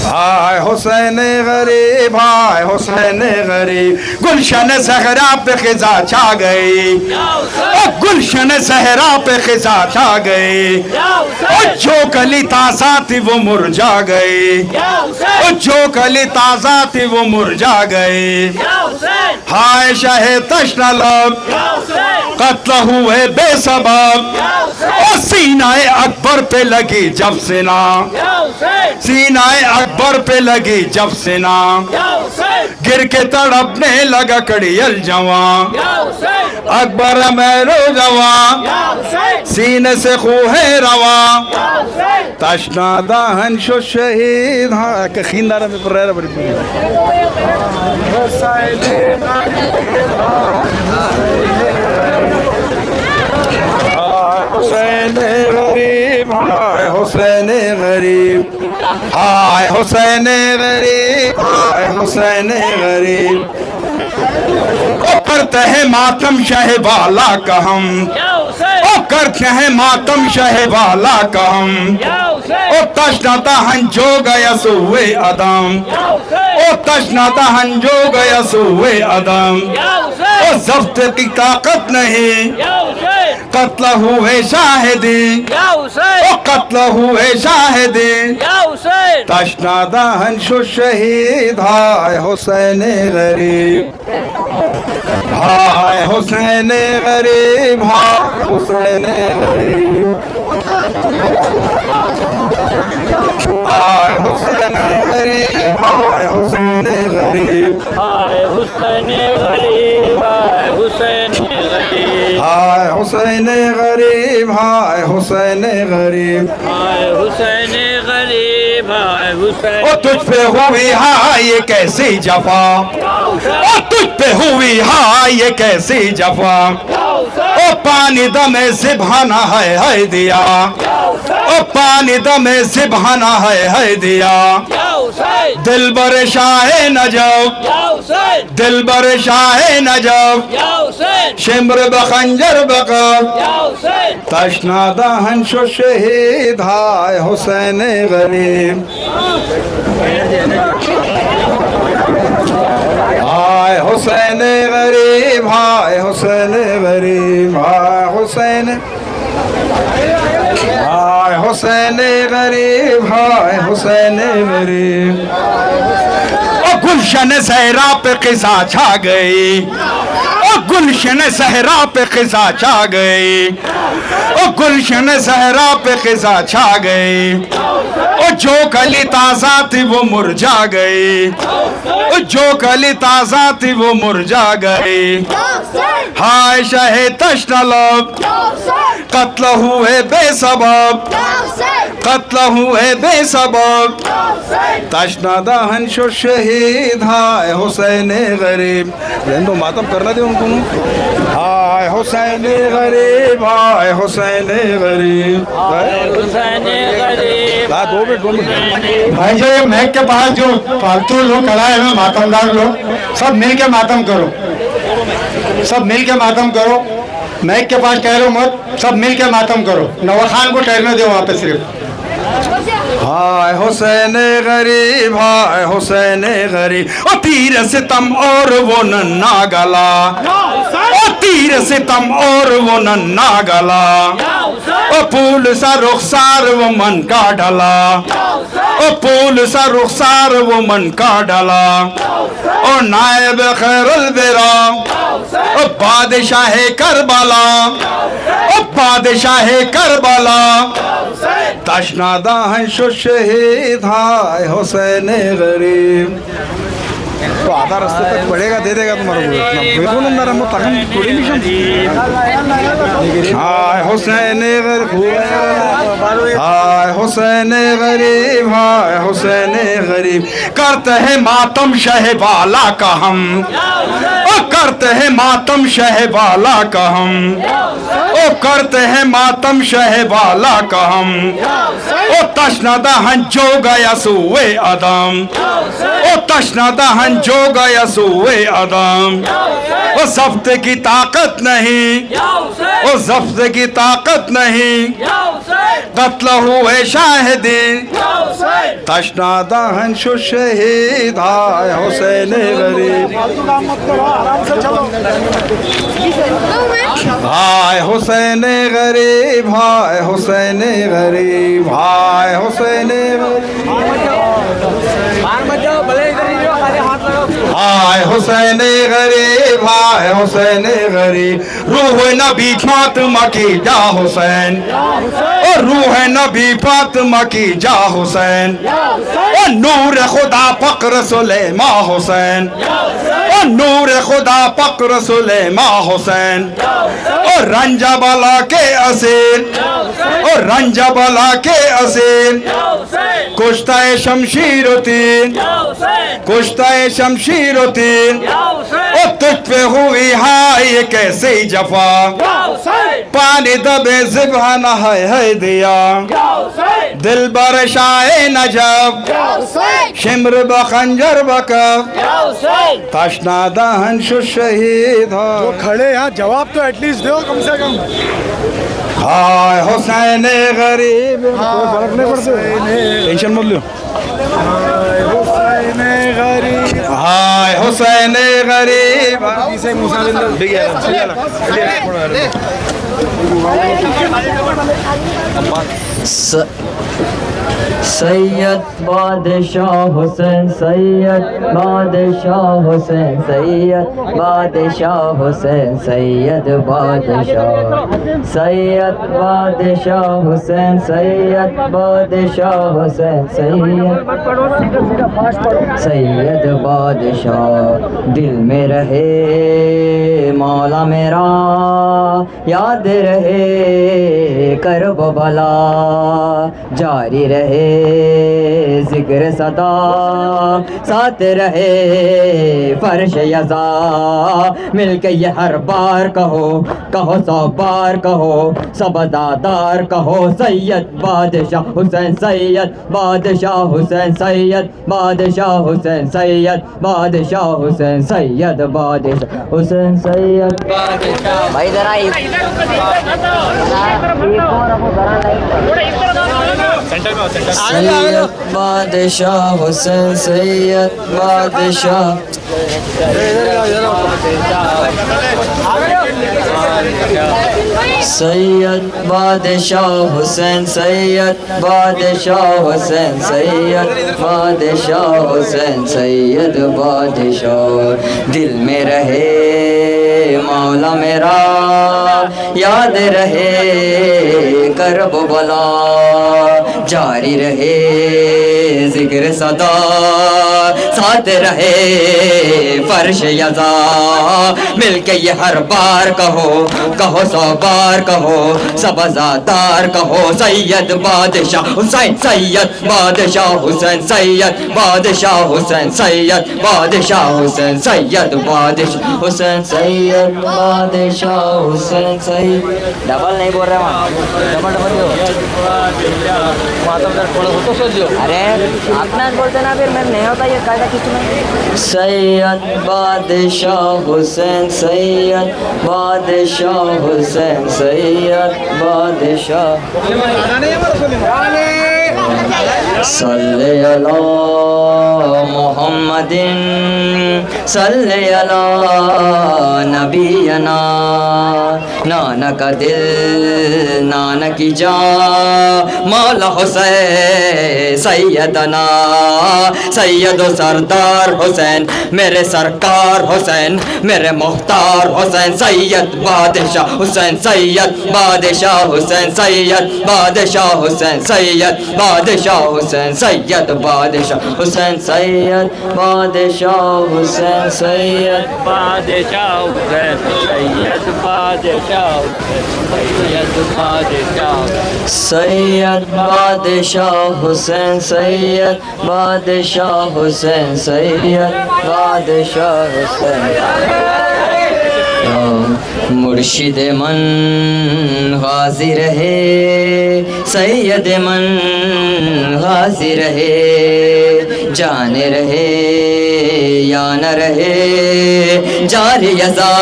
हाय हुसैन गरीब हाय हुसैन गरीब। गुलशन सहरा पे खिजा छा गई ओ गुलशन सहरा पे खिजा छा गई ओ जो कली ताजा थी वो मुरझा गई ओ जो कली ताजा थी वो मुरझा गई। हाय शाह तशना लब कत्ल हुए बेसबब ओ सीनाए अकबर पे लगी जब सेना सीनाए अकबर पे लगी जब सेना गिर के तड़पने लगा कड़ियल जवा अकबर मैरो जवा सीने से खूहे रवा तशना दहन शो शहीद हाँ खींदारा में पर बड़ी हुसैन गरीब हाय हुसैन गरीब हाय हुसैन गरीब हाय हुसैन गरीब। करते हैं मातम शह वाला का हम ओ करते हैं मातम शह वाला का हम ओ तशना दहन जो गया सुए अदम ओ तशना दहन जो गया सुए अदम ओ जब्त की ताकत नहीं कत्ल हुए शाहिदी ओ कत्ल हुए शाहिदी तशना दहन शो शहीद हाय हुसैन गरीब हाय हुसैन गरीब हाय हुसैन गरीब हाय हुसैन गरीब हाय हुसैन गरीब हाय हुसैन गरीब हाय हुसैन गरीब हाय हुसैन गरीब हाय हुसैन गरीब हाय हुसैन गरीब गरीब है हुसैन ओ तुझ पे हुई हाय ये कैसी जफा, ओ तुझ पे हुई हाय ये कैसी जफा, ओ पानी दमे से बहाना है दिया, ओ पानी दमे से बहाना है दिया, दिल बर शाह नजब, दिल बर शाह नजब, शिमर बखंजर बकब, तशना दहन शो शहीद हाय हुसैन गरीब, हाय हुसैन गरीब, हाय हुसैन गरीब, हाय हुसैन, हाय हुसैन गरीब, हाय हुसैन गरीब। ओ गुलशन सहरा पे किसा छा गई, ओ गुलशन सहरा पे किसा छा गई, ओ गुलशन सहरा पे किसा छा गई, ओ जो कली ताजा थी वो मुरझा गई, ओ जो कली ताजा थी वो मुरझा गई, हाय शाहे तशनलब, कत्ल हुए बेसबब, कत्ल हुए बेसबब, तशना दहन शो शहीद हाय हुसैन गरीब। तो मातम करना दे उनको, हाय हुसैन गरीब, हाय हुसैन गरीब, हुसैन गरीब। 2 मिनट भाई जो ये महक के पास जो फालतू लोग खड़ा है मातमदार लोग, सब मिल के मातम करो, सब मिल के मातम करो, महक के पास ठहरो मत, सब मिल के मातम करो, नवा खान को ठहरने दो वहाँ पे सिर्फ। हाय हुसैन गरीब, हाय हुसैन गरीब, ओ तीर सितम और वो नन्ना गला, ओ तीर सितम और वो नन्ना गला, ओ फूल सा रुखसार वो मन का डला, ओ फूल सा रुखसार वो मन का डला, ओ नायब खैरुल बिरा, ओ बादशाह करबला, ओ बादशाह करबला, तशना दहन शो शहीद हाय हुसैन गरीब। तो आधा रास्ते तक पड़ेगा, दे देगा तुम्हारा हाय हुसैन गरीब, हाय हुसैन गरीब, हाय हुसैन गरीब। करते हैं मातम शहबाला का हम, ओ करते हैं मातम शहबाला का हम, ओ करते हैं मातम शहबाला का हम, ओ तशना दहन जो गया सुए अदम, ओ तशना दहन जो गया सुए अदम, ओ जब्त की ताकत नहीं, ओ जब्त की ताकत नहीं, कत्ल हुए शाहिदीन, तशना दहन शो शहीद हाय हुसैन गरीब, हाय हुसैन गरीब, हाय हुसैन गरीब, हाय हुसैन गरीब, हाय हुसैन गरीब, हाय हुसैन गरीब। रूह नबी फातिमा की जा हुसैन, और रूह नबी फातिमा की जा हुसैन, और नूर खुदा फक्र सुलेमा हुसैन, और नूर खुदा फक्र सुलेमा हुसैन, और रंजा बला के असीर, और रंजा बला के असीर, कुश्ता शमशीर तीन, कुश्ता शमशीर तीन, और तुझ पे हुई हाय ये कैसे जफा, पानी दबे ज़िबाना है दिया, दिल बर शाए नजब, शिमर बखंजर बकब, तशना दहन शो शहीद। जो खड़े यहाँ जवाब तो एटलीस्ट दो कम से कम। हाय हुसैन गरीब, कोई फर्क नहीं पड़ता, टेंशन मत लो। हुसैन गरीब, हाय हुसैन गरीब, सैयद बादशाह हुसैन, सैयद बादशाह हुसैन, सैयद बादशाह हुसैन, सैयद बादशाह, सैयद बादशाह हुसैन, सैयद बादशाह हुसैन, सैयद बादशाह। दिल में रहे मौला मेरा, याद रहे कर्ब भला, जारी रहे जिक्र सदा, साथ रहे फर्श यज़ा। मिलके ये हर बार कहो, कहो 100 बार कहो, सब दादार कहो, सैयद बादशाह हुसैन, सैयद बादशाह हुसैन, सैयद बादशाह हुसैन, सैयद बादशाह हुसैन, सैयद बादशाह हुसैन, सैयद बादशाह। भाई जरा सैयद बादशाह हुसैन, सैयद बादशाह। सैयद बादशाह हुसैन, सैयद बादशाह हुसैन, सैयद बादशाह हुसैन, सैयद बादशाह। दिल में रहे मौला मेरा, याद रहे कर्ब बला, जारी रहे जिक्र सदा, साथ रहे फर्श यज़ा। मिलके ये हर बार कहो, कहो 100 बार कहो, सब ज़ादार कहो, सैयद बादशाह हुसैन, सैयद बादशाह हुसैन, सैयद बादशाह हुसैन, सैयद बादशाह हुसैन, सैयद बादशाह हुसैन, सैयद बादशाह हुसैन, सैयद। डबल नहीं बोल रहा डबल अरे अपना बोलते ना, फिर मैं नहीं होता ये कायदा किसी में। सैयद बादशाह हुसैन, सैयद बादशाह हुसैन, सैयद बादशाह। सल्ले अला मुहम्मदिन, सल्ले अला नबीना। नानक दिल नानक की जान, मौला हुसैन सैयदना, सैयद सरदार हुसैन, मेरे सरकार हुसैन, मेरे मुख्तार हुसैन, सैयद बादशाह हुसैन, सैयद बादशाह हुसैन, सैयद बादशाह हुसैन, सैयद बादशाह हुसैन, सैयद बादशाह हुसैन, सैयद बादशाह हुसैन, सैयद बादशाह हुसैन, सैयद बादशाह, सैयद बादशाह, सैयद बादशाह हुसैन, सैयद बादशाह हुसैन, सैयद बादशाह हुसैन। मुर्शिद मन हाजिर है, सैयद मन हाजिर है, जाने रहे या न रहे, जारी यज़ा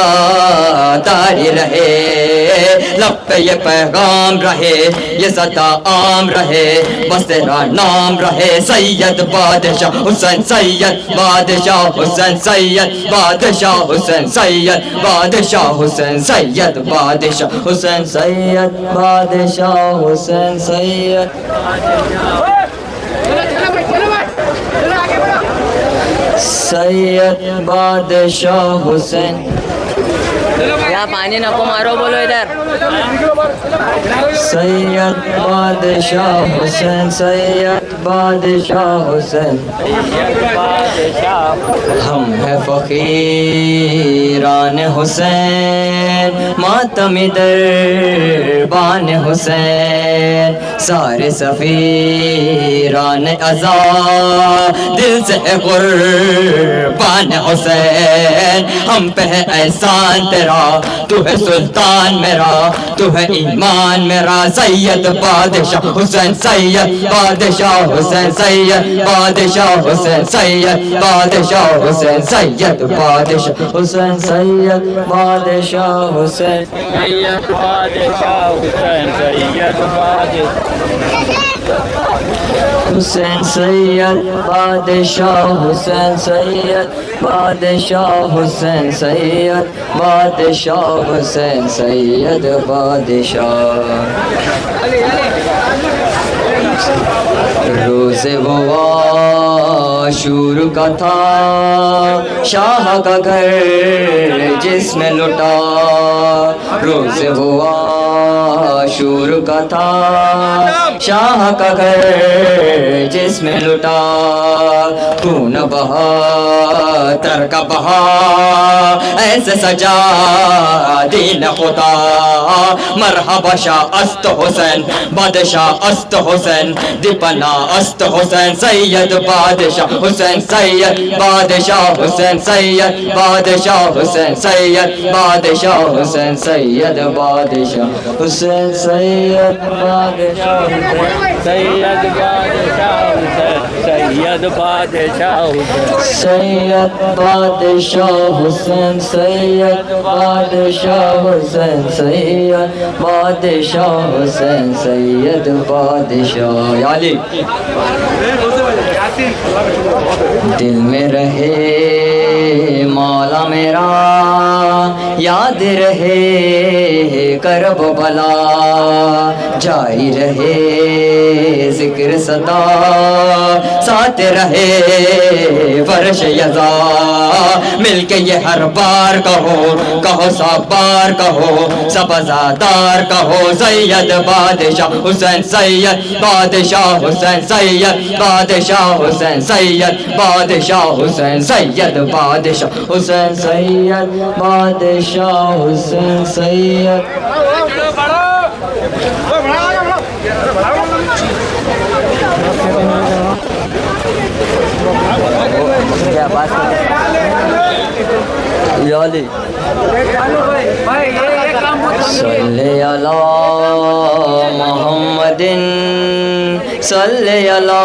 तारी रहे, लब पे ये पैगाम रहे, ये सदा आम रहे, बस तेरा नाम रहे, सैयद बादशाह हुसैन, सैयद बादशाह हुसैन, सैयद बादशाह हुसैन, सैयद बादशाह हुसैन, सैयद बादशाह हुसैन, सैयद बादशाह हुसैन, सैयद सैयद बादशाह हुसैन। क्या पानी नको मारो, बोलो इधर। सैयद बादशाह हुसैन, सैयद बादशाह हुसैन। हम है फ़कीरान हुसैन, मातम दरबान हुसैन, सारे सफ़ीरान अज़ा, दिल से है कुर्बान हुसैन। हम पे है एहसान तेरा, तू है सुल्तान मेरा, तू है ईमान मेरा, सैयद बादशाह हुसैन, सैयद बादशाह हुसैन, सैयद बादशाह हुसैन, सैयद बादशाह हुसैन, सैयद बादशाह हुसैन, सैयद बादशाह हुसैन, सैयद बादशाह हुसैन, सैयद हुसैन, सैयद बादशाह हुसैन, सैयद बादशाह हुसैन, सैयद बादशाह हुसैन, सैयद बादशाह। रोज़े वो आशूर का था, शाह का घर जिसमें लुटा, रोज़े वो आशूर का था, शाह का घर जिसमें लुटा, खून बहा तर का बहा, ऐसे सजा दीन खुदा मरहबा शाह अस्त हुसैन बादशाह अस्त हुसैन दीपना अस्त हुसैन सैयद बादशाह हुसैन सैयद बादशाह हुसैन सैयद बादशाह हुसैन सैयद बादशाह हुसैन सैयद बादशाह हुसैन सैयद बादशाह सैयद बादशाह हुसैन सैयद बादशाह हुसैन सैयद बादशाह हुसैन सैयद बादशाह हुसैन सैयद बादशाह हुसैन सैयद बादशाह याली दिल में रहे मौला मेरा याद रहे करब बला जारी रहे जिक्र सदा साथ रहे फर्श यजा मिलके ये हर बार कहो कहो सब बार कहो सब आजादार कहो सैयद बादशाह हुसैन सैयद बादशाह हुसैन सैयद बादशाह हुसैन सैयद बादशाह हुसैन सैयद बादशाह हुसैन सैयद बादशाह हुसैन सैयद याली सल्ले अला मुहम्मदिन सल्ले अला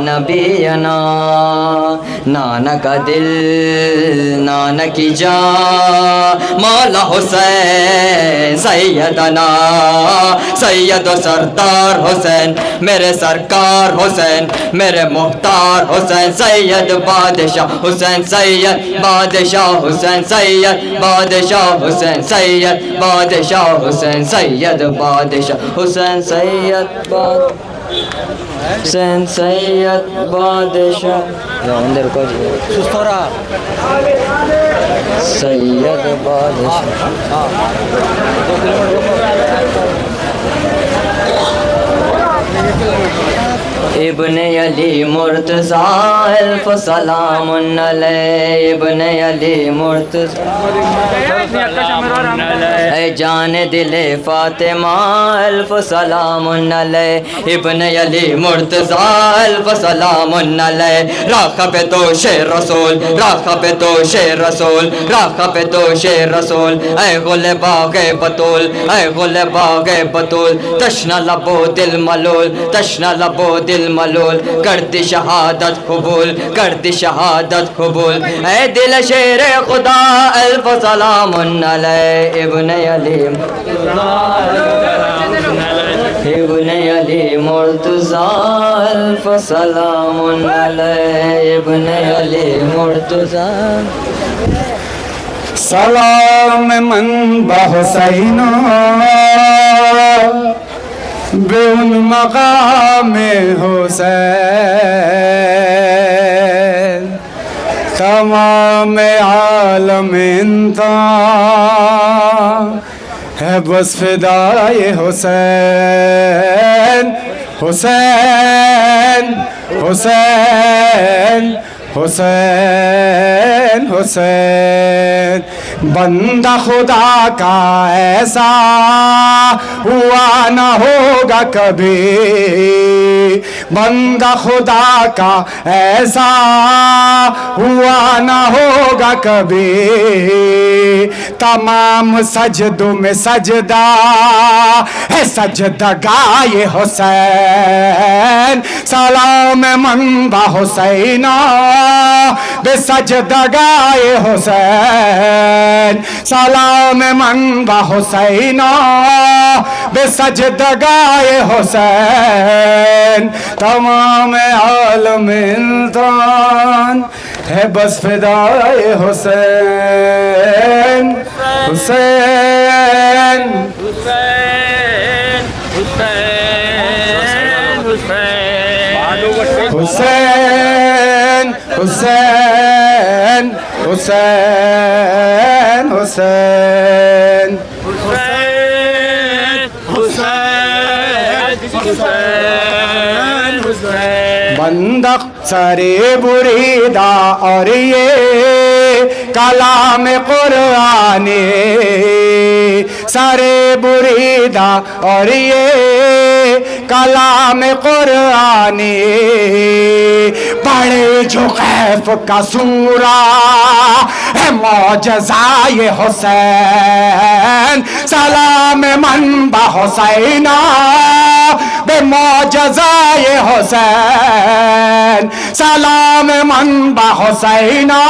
नबीना नानक दिल नानकी जा मौला हुसैन सैयदना सैयद सरदार हुसैन मेरे सरकार हुसैन मेरे मुख्तार हुसैन सैयद बादशाह हुसैन सैयद बादशाह हुसैन सैयद बादशाह हुसैन सैयद बादशाह हुसैन सैयद बादशाह हुसैन सैयद हुसैन सैयद बादशाह अंदर को सुस्तोरा सैयद बादशाह इब्ने अली मुर्तज़ा अल्फ सलामुन अलैहि इब्ने अली मुर्तज़ा ऐ जान दिले फातिमा अल्फ सलामुन अलैहि इब्ने अली मुर्तज़ा अल्फ सलामुन अलैहि राखा पे तो शेर रसूल राखा पे तो शेर रसूल राखा पे तो शेर रसूल ऐ गुले बागे बतूल ऐ गुले बागे बतूल तशना लबो दिल मलूल तशना लबो दिल मलूल कर दी शहादत कबूल कर दी शहादत कबूल ऐ दिल शेर खुदा अल्फ सलामुन अलैहि इब्ने अली इब्ने अली मुर्तज़ा अल्फ सलामुन अलैहि इब्ने अली मुर्तज़ा सलाम मन बहुसैनो बेउन मकाम हुसैन तमाम आलम इंता है बस फिदाए हुसैन हुसैन हुसैन हुसैन हुसैन बंदा खुदा का ऐसा हुआ न होगा कभी बंदा खुदा का ऐसा हुआ न होगा कभी तमाम सजदों में सजदा है सजदा गाए हुसैन सलाम मनबा हुसैना बेसजदा गाए हुसैन सलाम मनबा हुसैना बेसजदा गाए हुसैन तमाम आलम इंसान है बस फिदाए हुसैन हुसैन हुसैन हुसैन हुसैन हुसैन हुसैन हुसैन हुसैन हुसैन हुसैन बंदा सरे बुरीदा और ये कलाम कुरानी सारे बुरीदा और ये कलाम कुरानी पढ़े जो खैफ का सूरा है मौजज़ाए हुसैन सलाम मनबा हुसैना बे मौजज़ाए हुसैन सलाम मनबा हुसैना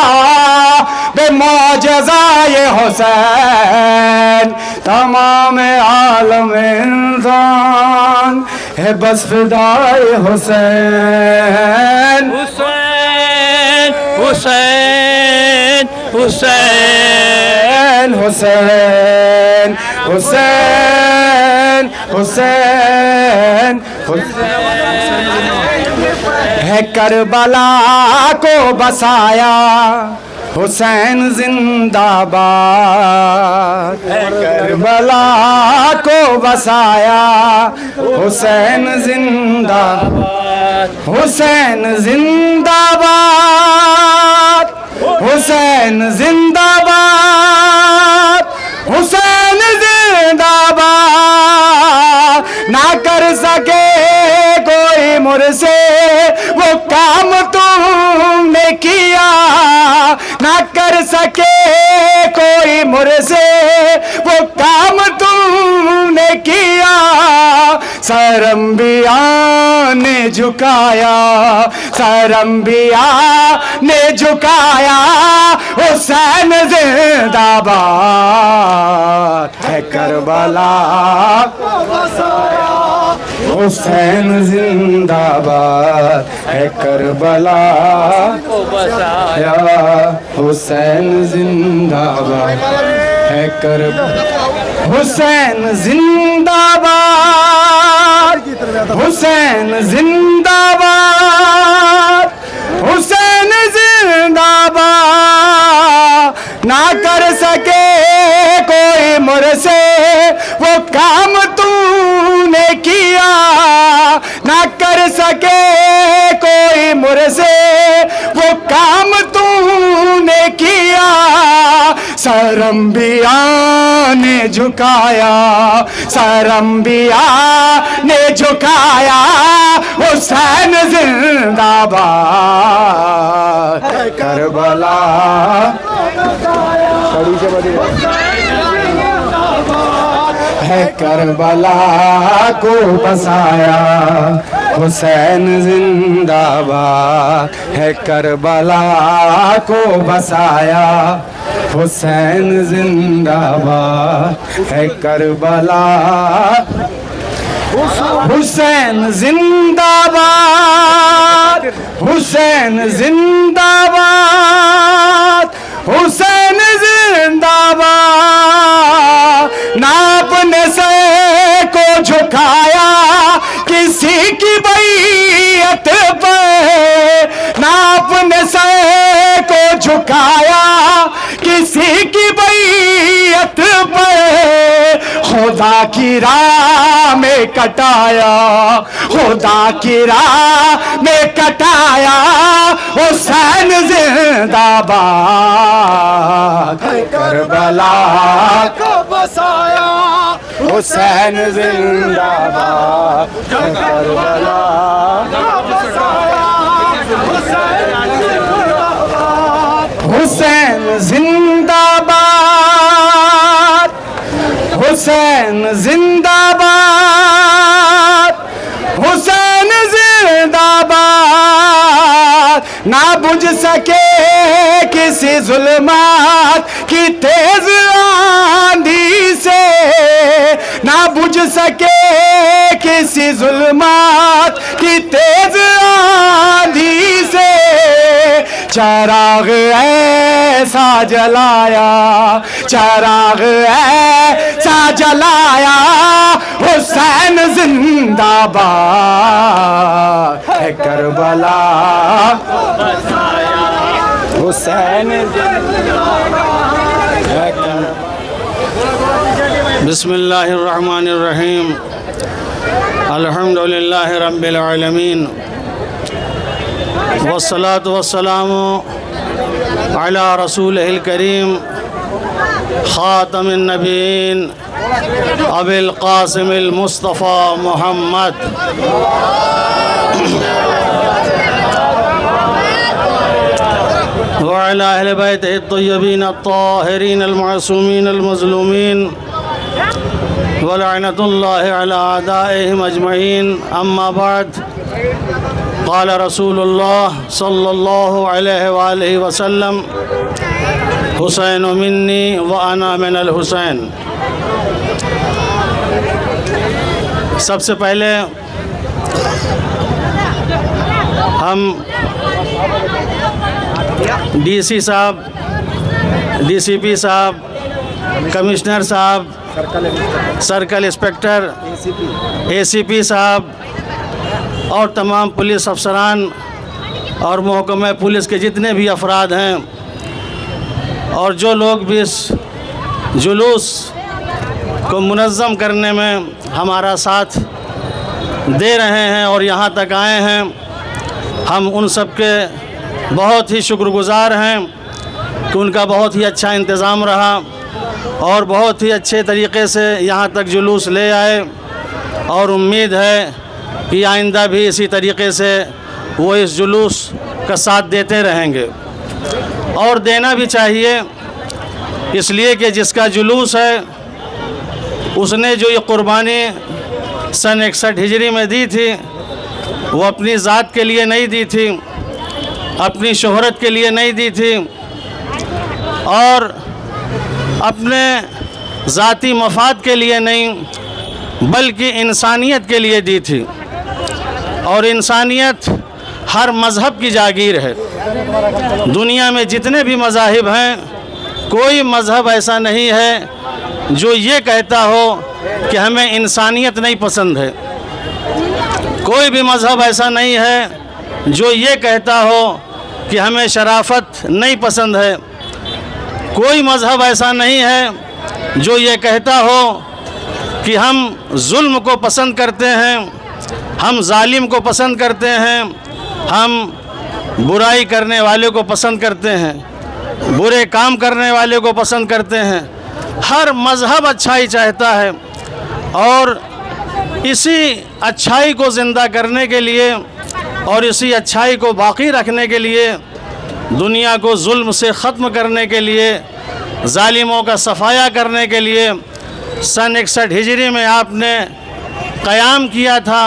बे मौजज़ाए हुसैन तमाम आलम इंसान है बस फिदाए हुसैन हुसैन हुसैन हुसैन हुसैन हुसैन हुसैन है करबला को बसाया हुसैन जिंदाबाद है करबला को बसाया हुसैन जिंदाबाद हुसैन जिंदाबाद हुसैन जिंदाबाद हुसैन जिंदाबाद ना कर सके कोई मुझसे वो काम तुमने किया ना कर सके कोई मुझसे वो काम तुमने किया सरंबिया ने झुकाया सरंबिया ने झुकाया हुसैन जिंदाबाद है करबला हुसैन जिंदाबाद है करबला या हुसैन जिंदाबाद है करबला हुसैन जिंदाबाद हुसैन जिंदाबाद हुसैन जिंदाबाद ना कर सके कोई मुझसे वो काम तूने किया ना कर सके कोई मुझसे वो काम तूने किया सरंबिया ने झुकाया सरंबिया ने झुकाया हुसैन जिंदाबाद करबला है करबला को बसाया हुसैन जिंदाबाद है करबला को बसाया हुसैन जिंदाबाद है करबला हुसैन जिंदाबाद हुसैन जिंदाबाद हुसैन जिंदाबाद नापने से को झुकाया किसी की बैयत पे नापने से को झुकाया किसी की बैयत पे खुदा की राह में कटाया खुदा की राह में कटाया हुसैन जिंदाबाद करबला को बसाया हुसैन जिंदाबाद करबला को बसाया हुसैन जिंदाबाद हुसैन जिंदाबाद हुसैन जिंदाबाद ना बुझ सके किसी जुल्मात की तेज आंधी से ना बुझ सके किसी जुल्मात की तेज आंधी से चराग ऐसा जलाया चराग ऐसा जलाया हुसैन जिंदाबाद है करबला हुसैन बिस्मिल्लाहिर्रहमानिर्रहीम अल्हम्दुलिल्लाहि रब्बिल आलमीन वस्सलातु वस्सलामु अला रसूलिहिल करीम ख़ातमुन नबीन अबुल क़ासिमुल मुस्तफ़ा मुहम्मद व अला अहले बैतिही अत्तय्यबीन अत्ताहिरीन अलमासूमीन अलमज़लूमीन व लअनतुल्लाहि अला अदाइहिम अजमईन। अम्मा बाद, क़ाल रसूलुल्लाह सल्लल्लाहु अलैहि वालैहि वसल्लम हुसैन मिन्नी व अना मिनल हुसैन। सबसे पहले हम डीसी साहब, डीसीपी साहब, कमिश्नर साहब, सर्कल इंस्पेक्टर, एसीपी साहब और तमाम पुलिस अफसरान और महकमा पुलिस के जितने भी अफराद हैं और जो लोग भी इस जुलूस को मुनज़्ज़म करने में हमारा साथ दे रहे हैं और यहाँ तक आए हैं, हम उन सब के बहुत ही शुक्रगुज़ार हैं कि उनका बहुत ही अच्छा इंतज़ाम रहा और बहुत ही अच्छे तरीक़े से यहाँ तक जुलूस ले आए और उम्मीद है कि आइंदा भी इसी तरीक़े से वो इस जुलूस का साथ देते रहेंगे और देना भी चाहिए, इसलिए कि जिसका जुलूस है उसने जो ये क़ुरबानी सन 61 हिजरी में दी थी वो अपनी ज़ात के लिए नहीं दी थी, अपनी शोहरत के लिए नहीं दी थी और अपने ज़ाती मफाद के लिए नहीं बल्कि इंसानियत के लिए दी थी। और इंसानियत हर मज़हब की जागीर है। दुनिया में जितने भी मज़ाहिब हैं, कोई मज़हब ऐसा नहीं है जो ये कहता हो कि हमें इंसानियत नहीं पसंद है। कोई भी मज़हब ऐसा नहीं है जो ये कहता हो कि हमें शराफत नहीं पसंद है। कोई मज़हब ऐसा नहीं है जो ये कहता हो कि हम जुल्म को पसंद करते हैं, हम जालिम को पसंद करते हैं, हम बुराई करने वाले को पसंद करते हैं, बुरे काम करने वाले को पसंद करते हैं। हर मज़हब अच्छाई चाहता है और इसी अच्छाई को ज़िंदा करने के लिए और इसी अच्छाई को बाकी रखने के लिए, दुनिया को जुल्म से ख़त्म करने के लिए, जालिमों का सफाया करने के लिए सन 61 हिजरी में आपने क़याम किया था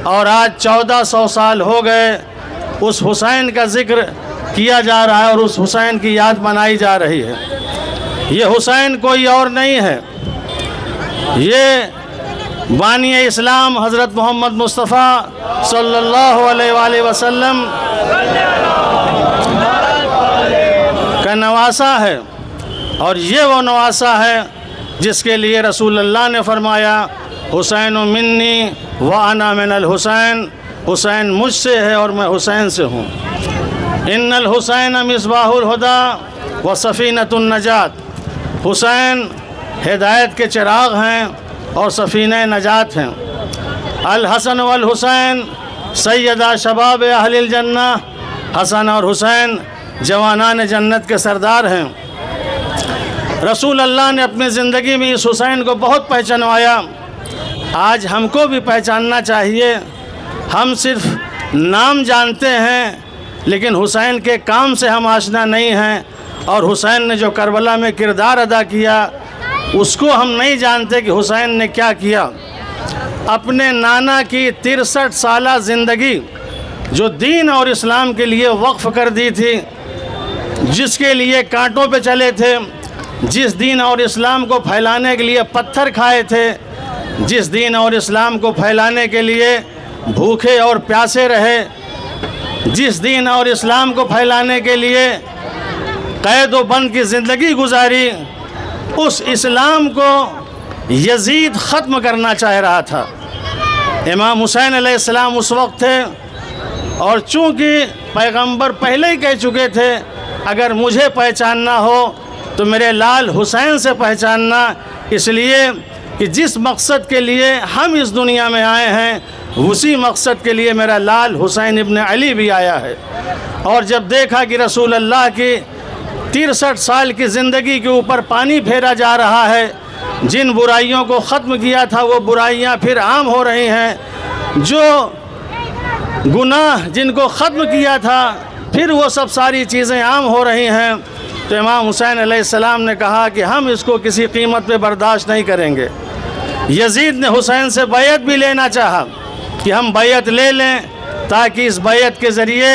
और आज 1400 साल हो गए उस हुसैन का ज़िक्र किया जा रहा है और उस हुसैन की याद मनाई जा रही है। ये हुसैन कोई और नहीं है, ये बानी इस्लाम हज़रत मोहम्मद मुस्तफ़ा सल्लल्लाहु अलैहि वसल्लम का नवासा है और ये वो नवासा है जिसके लिए रसूलुल्लाह ने फरमाया हुसैन मिन्नी व अना मिनल हुसैन, हुसैन मुझसे है और मैं हुसैन से हूँ। इन्नल हुसैन मिसबाहुल हुदा व सफ़ीनतुन नजात, हुसैन हिदायत के चिराग हैं और सफ़ीने नजात हैं। अल हसन वल हुसैन सैयदा शबाब अहलिल जन्ना, हसन और हुसैन जवानान जन्नत के सरदार हैं। रसूल अल्लाह ने अपनी ज़िंदगी में इस हुसैन को बहुत पहचानवाया। आज हमको भी पहचानना चाहिए। हम सिर्फ नाम जानते हैं लेकिन हुसैन के काम से हम आशना नहीं हैं और हुसैन ने जो करबला में किरदार अदा किया उसको हम नहीं जानते कि हुसैन ने क्या किया। अपने नाना की 63 साला ज़िंदगी जो दीन और इस्लाम के लिए वक्फ़ कर दी थी, जिसके लिए कांटों पे चले थे, जिस दीन और इस्लाम को फैलाने के लिए पत्थर खाए थे, जिस दीन और इस्लाम को फैलाने के लिए भूखे और प्यासे रहे, जिस दीन और इस्लाम को फैलाने के लिए कैद व बंद की ज़िंदगी गुजारी, उस इस्लाम को यजीद ख़त्म करना चाह रहा था। इमाम हुसैन अलैहिस्सलाम उस वक्त थे और चूँकि पैगंबर पहले ही कह चुके थे अगर मुझे पहचानना हो तो मेरे लाल हुसैन से पहचानना, इसलिए कि जिस मकसद के लिए हम इस दुनिया में आए हैं उसी मकसद के लिए मेरा लाल हुसैन इब्न अली भी आया है। और जब देखा कि रसूल अल्लाह की 63 साल की ज़िंदगी के ऊपर पानी फेरा जा रहा है। जिन बुराइयों को ख़त्म किया था वो बुराइयां फिर आम हो रही हैं। जो गुनाह जिनको ख़त्म किया था फिर वो सब सारी चीज़ें आम हो रही हैं। तो इमाम हुसैन अलैहिस्सलाम ने कहा कि हम इसको किसी कीमत पे बर्दाश्त नहीं करेंगे। यजीद ने हुसैन से बैयत भी लेना चाहा कि हम बैयत ले लें, ताकि इस बैयत के ज़रिए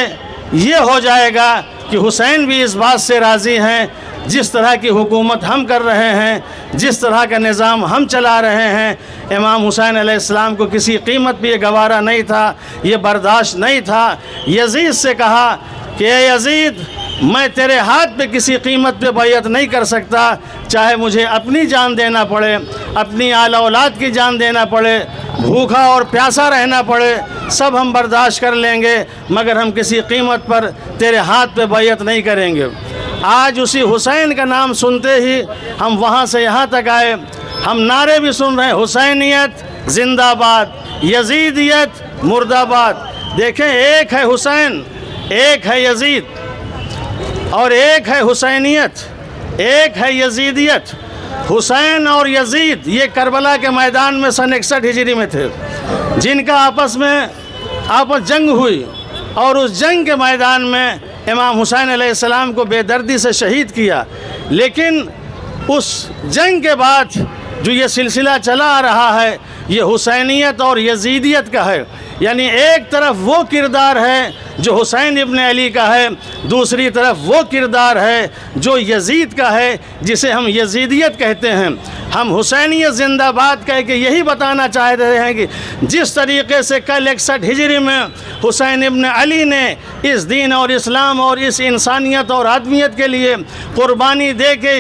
ये हो जाएगा कि हुसैन भी इस बात से राज़ी हैं जिस तरह की हुकूमत हम कर रहे हैं, जिस तरह का निज़ाम हम चला रहे हैं। इमाम हुसैन अलैहिस्सलाम को किसी कीमत पे ये गवारा नहीं था, ये बर्दाश्त नहीं था। यजीद से कहा कि ए यजीद, मैं तेरे हाथ पे किसी कीमत पे बैयत नहीं कर सकता, चाहे मुझे अपनी जान देना पड़े, अपनी आला औलाद की जान देना पड़े, भूखा और प्यासा रहना पड़े, सब हम बर्दाश्त कर लेंगे, मगर हम किसी कीमत पर तेरे हाथ पे बैयत नहीं करेंगे। आज उसी हुसैन का नाम सुनते ही हम वहाँ से यहाँ तक आए। हम नारे भी सुन रहे हैं, हुसैनियत जिंदाबाद, यजीदियत मुर्दाबाद। देखें, एक है हुसैन, एक है यजीद, और एक है हुसैनियत, एक है यजीदियत। हुसैन और यजीद ये करबला के मैदान में सन 61 हिजरी में थे, जिनका आपस जंग हुई, और उस जंग के मैदान में इमाम हुसैन अलैहिस्सलाम को बेदर्दी से शहीद किया। लेकिन उस जंग के बाद जो ये सिलसिला चला आ रहा है, ये हुसैनियत और यजीदियत का है। यानी एक तरफ वो किरदार है जो हुसैन इब्न अली का है, दूसरी तरफ वो किरदार है जो यजीद का है, जिसे हम यजीदियत कहते हैं। हम हुसैनियत जिंदाबाद कह के यही बताना चाह रहे हैं कि जिस तरीके से कल 61 हिजरी में हुसैन इब्न अली ने इस दीन और इस्लाम और इस इंसानियत और आदमियत के लिए क़ुरबानी दे के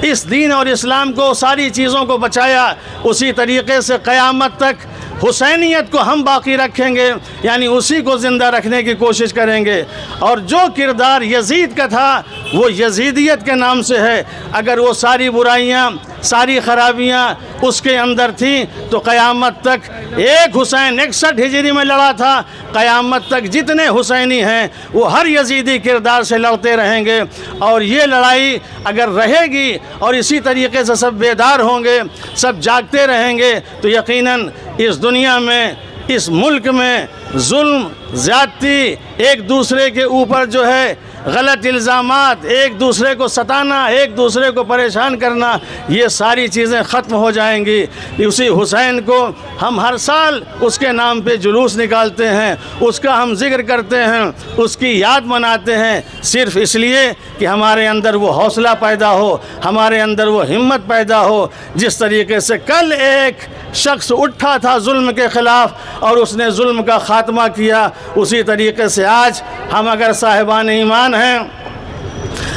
इस दीन और इस्लाम को, सारी चीज़ों को बचाया, उसी तरीके से क़यामत तक हुसैनियत को हम बाकी रखेंगे, यानी उसी को ज़िंदा रखने की कोशिश करेंगे। और जो किरदार यजीद का था वो यजीदियत के नाम से है। अगर वो सारी बुराइयाँ, सारी ख़राबियाँ उसके अंदर थी तो क़यामत तक एक हुसैन 61 हिजरी में लड़ा था, क़यामत तक जितने हुसैनी हैं वो हर यजीदी किरदार से लड़ते रहेंगे। और ये लड़ाई अगर रहेगी और इसी तरीके से सब बेदार होंगे, सब जागते रहेंगे, तो यकीनन इस दुनिया में, इस मुल्क में जुल्म, ज़्यादती, एक दूसरे के ऊपर जो है गलत इल्ज़ामात, एक दूसरे को सताना, एक दूसरे को परेशान करना, ये सारी चीज़ें ख़त्म हो जाएंगी। उसी हुसैन को हम हर साल उसके नाम पे जुलूस निकालते हैं, उसका हम ज़िक्र करते हैं, उसकी याद मनाते हैं, सिर्फ़ इसलिए कि हमारे अंदर वो हौसला पैदा हो, हमारे अंदर वो हिम्मत पैदा हो। जिस तरीके से कल एक शख्स उठा था जुल्म के ख़िलाफ़ और उसने जुल्म का ख़ात्मा किया, उसी तरीके से आज हम अगर साहिबान ईमान हैं,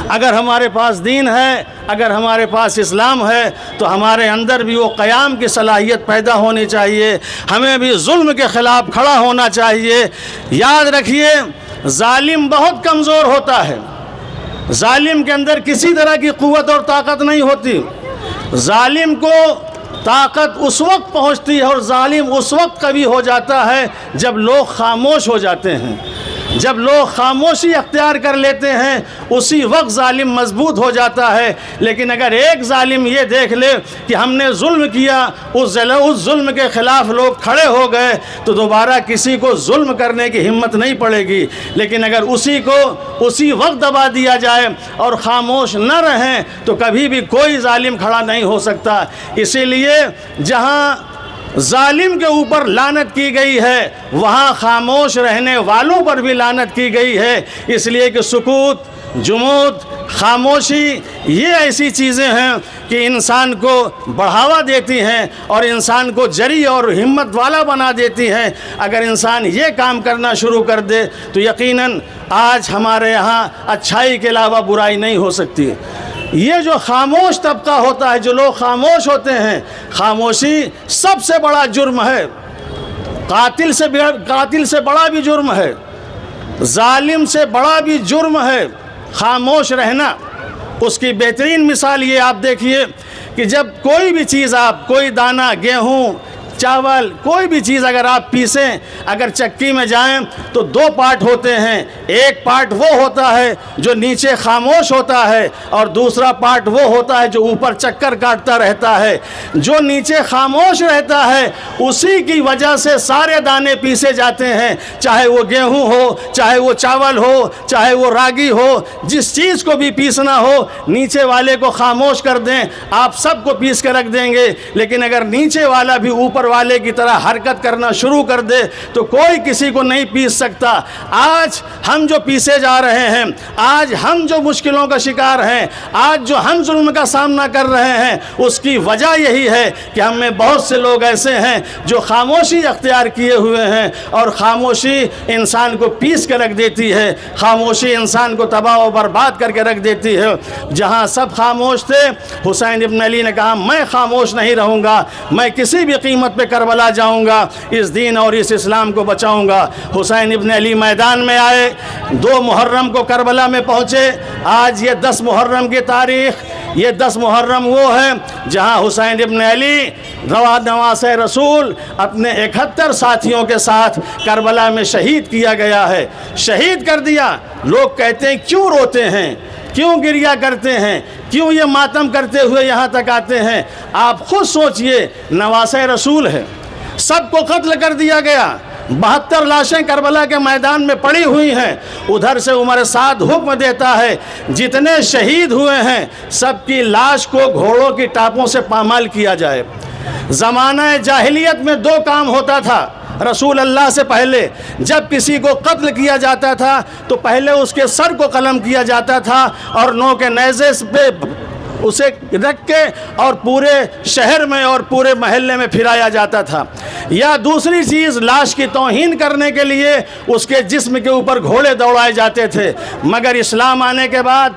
अगर हमारे पास दीन है, अगर हमारे पास इस्लाम है, तो हमारे अंदर भी वो क़याम की सलाहियत पैदा होनी चाहिए। हमें भी जुल्म के ख़िलाफ़ खड़ा होना चाहिए। याद रखिए, जालिम बहुत कमज़ोर होता है, जालिम के अंदर किसी तरह की क़ुव्वत और ताकत नहीं होती। जालिम को ताकत उस वक्त पहुंचती है और जालिम उस वक्त कभी हो जाता है जब लोग खामोश हो जाते हैं। जब लोग खामोशी अख्तियार कर लेते हैं उसी वक्त जालिम मजबूत हो जाता है। लेकिन अगर एक जालिम ये देख ले कि हमने जुल्म किया, उस जुल्म के ख़िलाफ़ लोग खड़े हो गए, तो दोबारा किसी को जुल्म करने की हिम्मत नहीं पड़ेगी। लेकिन अगर उसी को उसी वक्त दबा दिया जाए और ख़ामोश न रहें तो कभी भी कोई जालिम खड़ा नहीं हो सकता। इसीलिए जहाँ जालिम के ऊपर लानत की गई है, वहाँ खामोश रहने वालों पर भी लानत की गई है। इसलिए कि सुकूत, जुमूद, खामोशी ये ऐसी चीज़ें हैं कि इंसान को बढ़ावा देती हैं और इंसान को जरी और हिम्मत वाला बना देती हैं। अगर इंसान ये काम करना शुरू कर दे तो यकीनन आज हमारे यहाँ अच्छाई के अलावा बुराई नहीं हो सकती। ये जो खामोश तबका होता है, जो लोग खामोश होते हैं, खामोशी सबसे बड़ा जुर्म है। कातिल से बड़ा भी जुर्म है, जालिम से बड़ा भी जुर्म है खामोश रहना। उसकी बेहतरीन मिसाल ये आप देखिए कि जब कोई भी चीज़, आप कोई दाना गेहूँ, चावल, कोई भी चीज़ अगर आप पीसें, अगर चक्की में जाएं तो दो पार्ट होते हैं। एक पार्ट वो होता है जो नीचे खामोश होता है और दूसरा पार्ट वो होता है जो ऊपर चक्कर काटता रहता है। जो नीचे खामोश रहता है उसी की वजह से सारे दाने पीसे जाते हैं, चाहे वो गेहूं हो, चाहे वो चावल हो, चाहे वो रागी हो, जिस चीज़ को भी पीसना हो नीचे वाले को खामोश कर दें, आप सबको पीस के रख देंगे। लेकिन अगर नीचे वाला भी ऊपर वाले की तरह हरकत करना शुरू कर दे तो कोई किसी को नहीं पीस सकता। आज हम जो पीसे जा रहे हैं, आज हम जो मुश्किलों का शिकार हैं, आज जो हम जुल्म का सामना कर रहे हैं, उसकी वजह यही है कि हम में बहुत से लोग ऐसे हैं जो खामोशी अख्तियार किए हुए हैं, और खामोशी इंसान को पीस के रख देती है, खामोशी इंसान को तबाह और बर्बाद करके रख देती है। जहाँ सब खामोश थे, हुसैन इब्न अली ने कहा मैं खामोश नहीं रहूँगा, मैं किसी भी कीमत पे करबला जाऊँगा, इस दीन और इस इस्लाम को बचाऊँगा। हुसैन इब्न अली मैदान में आए, 2 मुहर्रम को करबला में पहुँचे। आज ये 10 मुहर्रम की तारीख़, ये 10 मुहर्रम वो है जहाँ हुसैन इब्न अली नवासे रसूल अपने 71 साथियों के साथ करबला में शहीद किया गया है। शहीद कर दिया। लोग कहते हैं क्यों रोते हैं, क्यों गिरिया करते हैं, क्यों ये मातम करते हुए यहाँ तक आते हैं? आप खुद सोचिए, नवासे रसूल है, सबको कत्ल कर दिया गया, 72 लाशें करबला के मैदान में पड़ी हुई हैं। उधर से उमर साद हुक्म देता है जितने शहीद हुए हैं सबकी लाश को घोड़ों की टापों से पामाल किया जाए। ज़माना जाहिलियत में 2 काम होता था रसूल अल्लाह से पहले। जब किसी को कत्ल किया जाता था तो पहले उसके सर को कलम किया जाता था और नौ के नेज़े पे उसे रख के और पूरे शहर में और पूरे महल्ले में फिराया जाता था। या दूसरी चीज़, लाश की तौहीन करने के लिए उसके जिस्म के ऊपर घोड़े दौड़ाए जाते थे। मगर इस्लाम आने के बाद,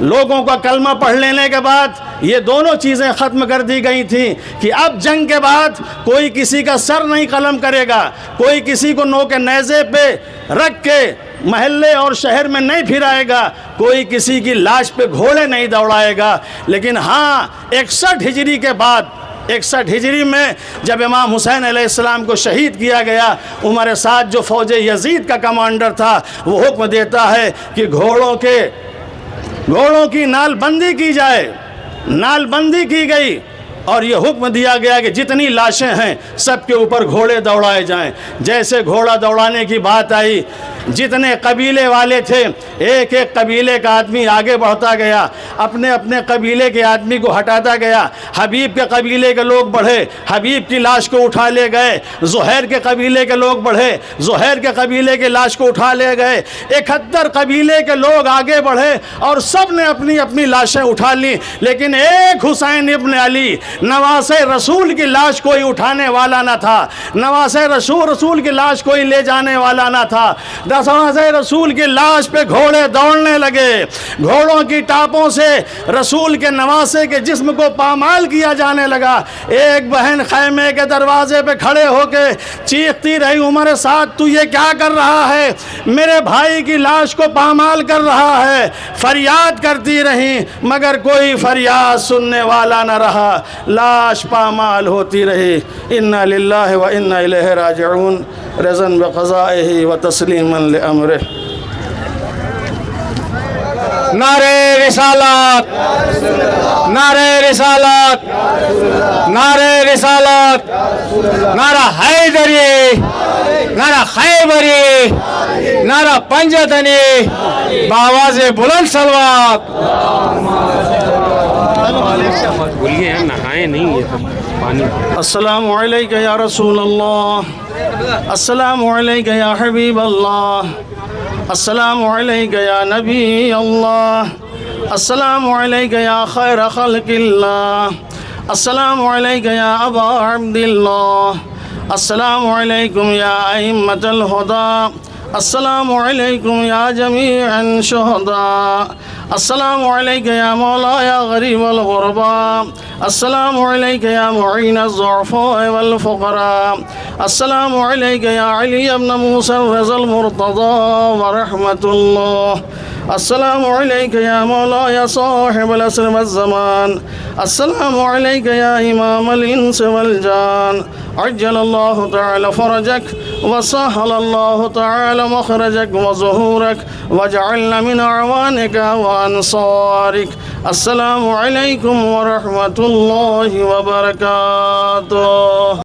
लोगों का कलमा पढ़ लेने के बाद ये दोनों चीज़ें ख़त्म कर दी गई थी कि अब जंग के बाद कोई किसी का सर नहीं कलम करेगा, कोई किसी को नौ के नेज़े पे रख के महल्ले और शहर में नहीं फिराएगा, कोई किसी की लाश पे घोड़े नहीं दौड़ाएगा। लेकिन हाँ, 61 हिजरी के बाद, 61 हिजरी में जब इमाम हुसैन अलैहिस्सलाम को शहीद किया गया, उमर साद जो फ़ौज यजीद का कमांडर था वो हुक्म देता है कि घोड़ों की नालबंदी की जाए। नालबंदी की गई और ये हुक्म दिया गया कि जितनी लाशें हैं सबके ऊपर घोड़े दौड़ाए जाएं। जैसे घोड़ा दौड़ाने की बात आई, जितने कबीले वाले थे एक एक कबीले का आदमी आगे बढ़ता गया, अपने अपने कबीले के आदमी को हटाता गया। हबीब के कबीले के लोग बढ़े, हबीब की लाश को उठा ले गए। ज़ुहैर के कबीले के लोग बढ़े, ज़ुहैर के कबीले की लाश को उठा ले गए। 71 कबीले के लोग आगे बढ़े और सब ने अपनी अपनी लाशें उठा ली। लेकिन एक हुसैन इब्न अली, नवासे रसूल की लाश कोई उठाने वाला ना था, नवासे रसूल की लाश कोई ले जाने वाला ना था। नवासे रसूल की लाश पे घोड़े दौड़ने लगे, घोड़ों की टापों से रसूल के नवासे के जिस्म को पामाल किया जाने लगा। एक बहन खैमे के दरवाजे पे खड़े होके चीखती रही, उमर साद तू ये क्या कर रहा है, मेरे भाई की लाश को पामाल कर रहा है। फरियाद करती रही मगर कोई फरियाद सुनने वाला न रहा, लाश पामाल होती रही। इन्ना लिल्लाहि व इन्ना इलैहि राजिऊन, रज़न ब क़ज़ाइहि व तस्लीमन लि अम्रिहि। नारे रिसालत, नारे रिसालत, नारे रिसालत, नारा हैदरी, नारा खैबरी, नारा पंजतनी, बावाज़े बुलंद सलवात। बोलिए यार, नहाए नहीं ये सब पानी। अस्सलामु अलैका या रसूल अल्लाह, अस्सलामु अलैका या हबीब अल्लाह, अस्सलामु अलैका या नबी अल्लाह, अस्सलामु अलैका या खैर खल्क़िल्लाह, अस्सलामु अलैका या अबा अब्दिल्लाह, अस्सलामु अलैकुम या अइम्मतल हुदा, अस्सलामु अलैकुम या जमीअन शुहदा, अस्सलामु अलैका या मौला या गरीबल गुरबा, अस्सलामु अलैका या मुईन अज़-ज़ुअफ़ा वल फ़ुक़रा, अस्सलामु अलैका या अली इब्न मूसा रज़ल मुर्तज़ा व रहमतुल्लाह, अस्सलामु अलैका या मौला या साहिबल असर वज़्ज़मान अस्सलामु अलैका या इमामल इंस वल जान अज्जलल्लाहु तआला फरजक व सहलल्लाहु तआला मखरजक व ज़ुहूरक वजअलना मिन अवानिका व अंसारिक। अस्सलामु अलैकुम व रहमतुल्लाहि व बरकातुहू।